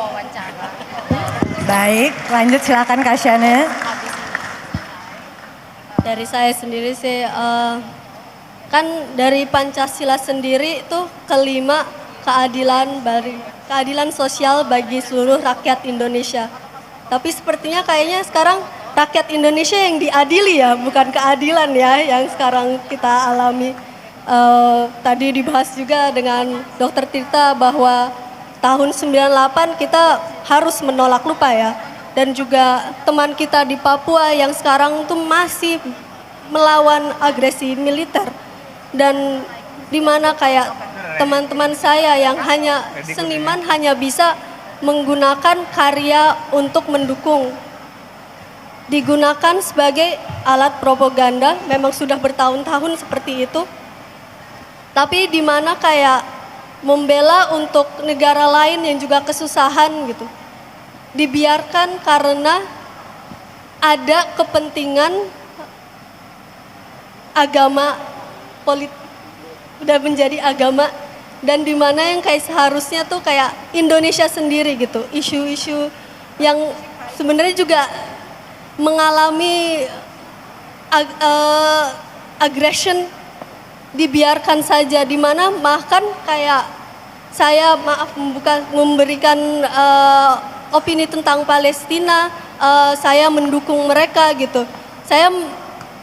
Baik, lanjut silakan Kak Shana. Dari saya sendiri sih, kan dari Pancasila sendiri itu kelima keadilan sosial bagi seluruh rakyat Indonesia. Tapi sepertinya kayaknya sekarang rakyat Indonesia yang diadili ya, bukan keadilan ya yang sekarang kita alami. Tadi dibahas juga dengan Dokter Tirta bahwa tahun 98 kita harus menolak lupa ya. Dan juga teman kita di Papua yang sekarang tuh masih melawan agresi militer. Dan dimana kayak teman-teman saya yang hanya seniman hanya bisa menggunakan karya untuk mendukung. Digunakan sebagai alat propaganda, memang sudah bertahun-tahun seperti itu. Tapi dimana kayak membela untuk negara lain yang juga kesusahan gitu. Dibiarkan karena ada kepentingan agama politik, udah menjadi agama, dan dimana yang kayak seharusnya tuh kayak Indonesia sendiri gitu, isu-isu yang sebenarnya juga mengalami aggression dibiarkan saja, dimana bahkan kayak saya memberikan opini tentang Palestina, saya mendukung mereka gitu. Saya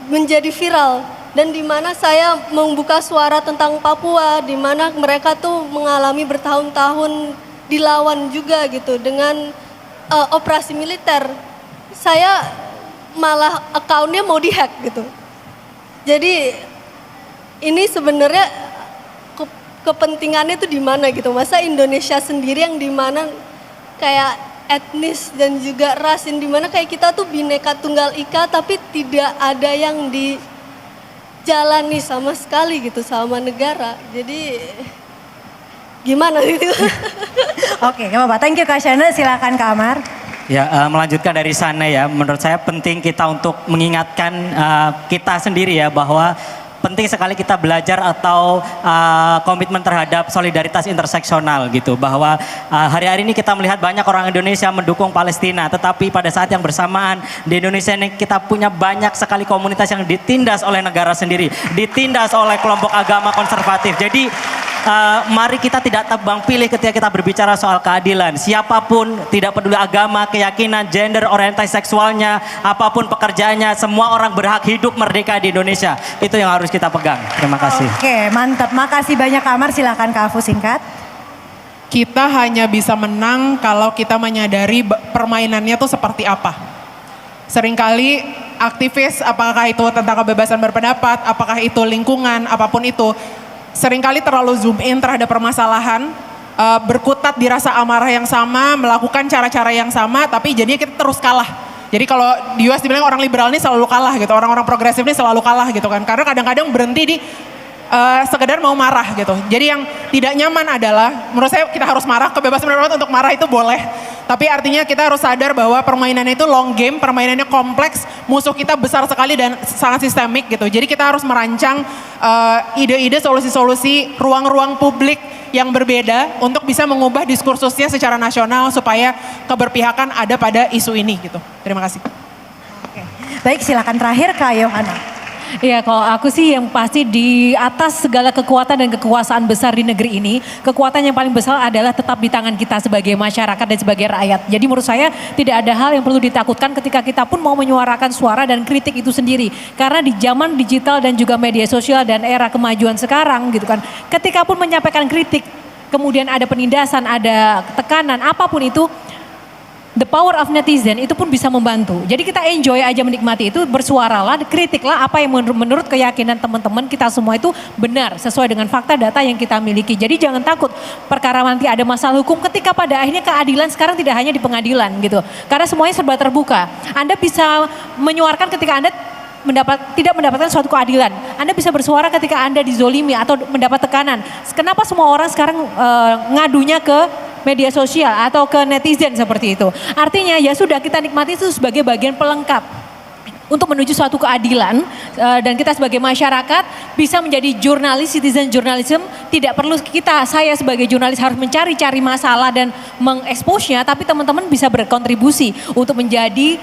menjadi viral dan di mana saya membuka suara tentang Papua, di mana mereka tuh mengalami bertahun-tahun dilawan juga gitu dengan operasi militer. Saya malah akunnya mau dihack gitu. Jadi ini sebenarnya kepentingannya tuh di mana gitu? Masa Indonesia sendiri yang di mana kayak etnis dan juga ras yang dimana kayak kita tuh bineka tunggal ika tapi tidak ada yang dijalani sama sekali gitu sama negara. Jadi gimana gitu? Oke, gak apa-apa. Thank you Kak Shana, silakan Kak Amar. Ya, melanjutkan dari sana ya, menurut saya penting kita untuk mengingatkan kita sendiri ya bahwa penting sekali kita belajar atau komitmen terhadap solidaritas interseksional gitu. Bahwa hari-hari ini kita melihat banyak orang Indonesia mendukung Palestina. Tetapi pada saat yang bersamaan di Indonesia ini kita punya banyak sekali komunitas yang ditindas oleh negara sendiri. Ditindas oleh kelompok agama konservatif. Jadi mari kita tidak tebang pilih ketika kita berbicara soal keadilan. Siapapun, tidak peduli agama, keyakinan, gender, orientasi seksualnya, apapun pekerjaannya, semua orang berhak hidup merdeka di Indonesia. Itu yang harus kita pegang. Terima kasih. Oke, mantap. Makasih banyak Kak Amar. Silakan Kak Afu singkat. Kita hanya bisa menang kalau kita menyadari permainannya tuh seperti apa. Seringkali aktivis, apakah itu tentang kebebasan berpendapat, apakah itu lingkungan, apapun itu, seringkali terlalu zoom in terhadap permasalahan, berkutat di rasa amarah yang sama, melakukan cara-cara yang sama, tapi jadinya kita terus kalah. Jadi kalau di US dibilang orang liberal ini selalu kalah gitu, orang-orang progresif ini selalu kalah gitu kan, karena kadang-kadang berhenti di sekedar mau marah gitu. Jadi yang tidak nyaman adalah, menurut saya kita harus marah, kebebasan berpendapat untuk marah itu boleh. Tapi artinya kita harus sadar bahwa permainannya itu long game, permainannya kompleks, musuh kita besar sekali dan sangat sistemik gitu. Jadi kita harus merancang ide-ide, solusi-solusi, ruang-ruang publik yang berbeda untuk bisa mengubah diskursusnya secara nasional supaya keberpihakan ada pada isu ini gitu. Terima kasih. Oke. Baik, silakan terakhir Kak Yohana. Iya, kalau aku sih yang pasti di atas segala kekuatan dan kekuasaan besar di negeri ini, kekuatan yang paling besar adalah tetap di tangan kita sebagai masyarakat dan sebagai rakyat. Jadi menurut saya tidak ada hal yang perlu ditakutkan ketika kita pun mau menyuarakan suara dan kritik itu sendiri. Karena di zaman digital dan juga media sosial dan era kemajuan sekarang gitu kan, ketika pun menyampaikan kritik, kemudian ada penindasan, ada tekanan, apapun itu, the power of netizen itu pun bisa membantu. Jadi kita enjoy aja menikmati itu, bersuaralah, kritiklah apa yang menurut keyakinan teman-teman kita semua itu benar sesuai dengan fakta data yang kita miliki. Jadi jangan takut perkara nanti ada masalah hukum ketika pada akhirnya keadilan sekarang tidak hanya di pengadilan gitu. Karena semuanya serba terbuka. Anda bisa menyuarakan ketika Anda tidak mendapatkan suatu keadilan. Anda bisa bersuara ketika Anda dizolimi atau mendapat tekanan. Kenapa semua orang sekarang ngadunya ke media sosial atau ke netizen seperti itu? Artinya ya sudah, kita nikmati itu sebagai bagian pelengkap untuk menuju suatu keadilan, dan kita sebagai masyarakat bisa menjadi jurnalis, citizen journalism. Tidak perlu saya sebagai jurnalis harus mencari-cari masalah dan mengeksposnya, tapi teman-teman bisa berkontribusi untuk menjadi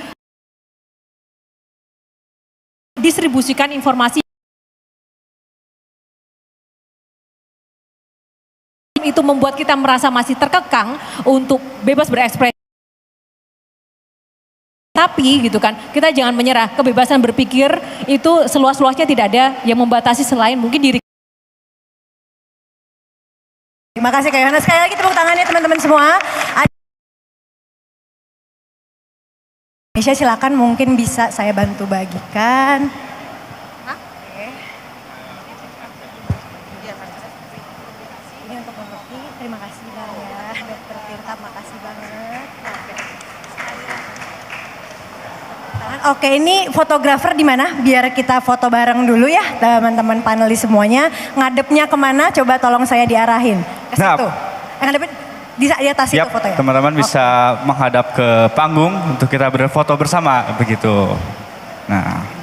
distribusikan informasi itu membuat kita merasa masih terkekang untuk bebas berekspresi. Tapi gitu kan, kita jangan menyerah. Kebebasan berpikir itu seluas-luasnya, tidak ada yang membatasi selain mungkin diri. Terima kasih Kak Yohana. Sekali lagi tepuk tangannya teman-teman semua. Indonesia, silakan, mungkin bisa saya bantu bagikan. Ini untuk Bang Rocky. Terima kasih Bang ya, Dokter Tirta, makasih banget. Oke, ini fotografer di mana? Biar kita foto bareng dulu ya teman-teman panelis semuanya. Ngadepnya kemana? Coba tolong saya diarahin. Ke situ. Ngadepnya di atas itu fotonya. Teman-teman bisa menghadap ke panggung untuk kita berfoto bersama begitu. Nah.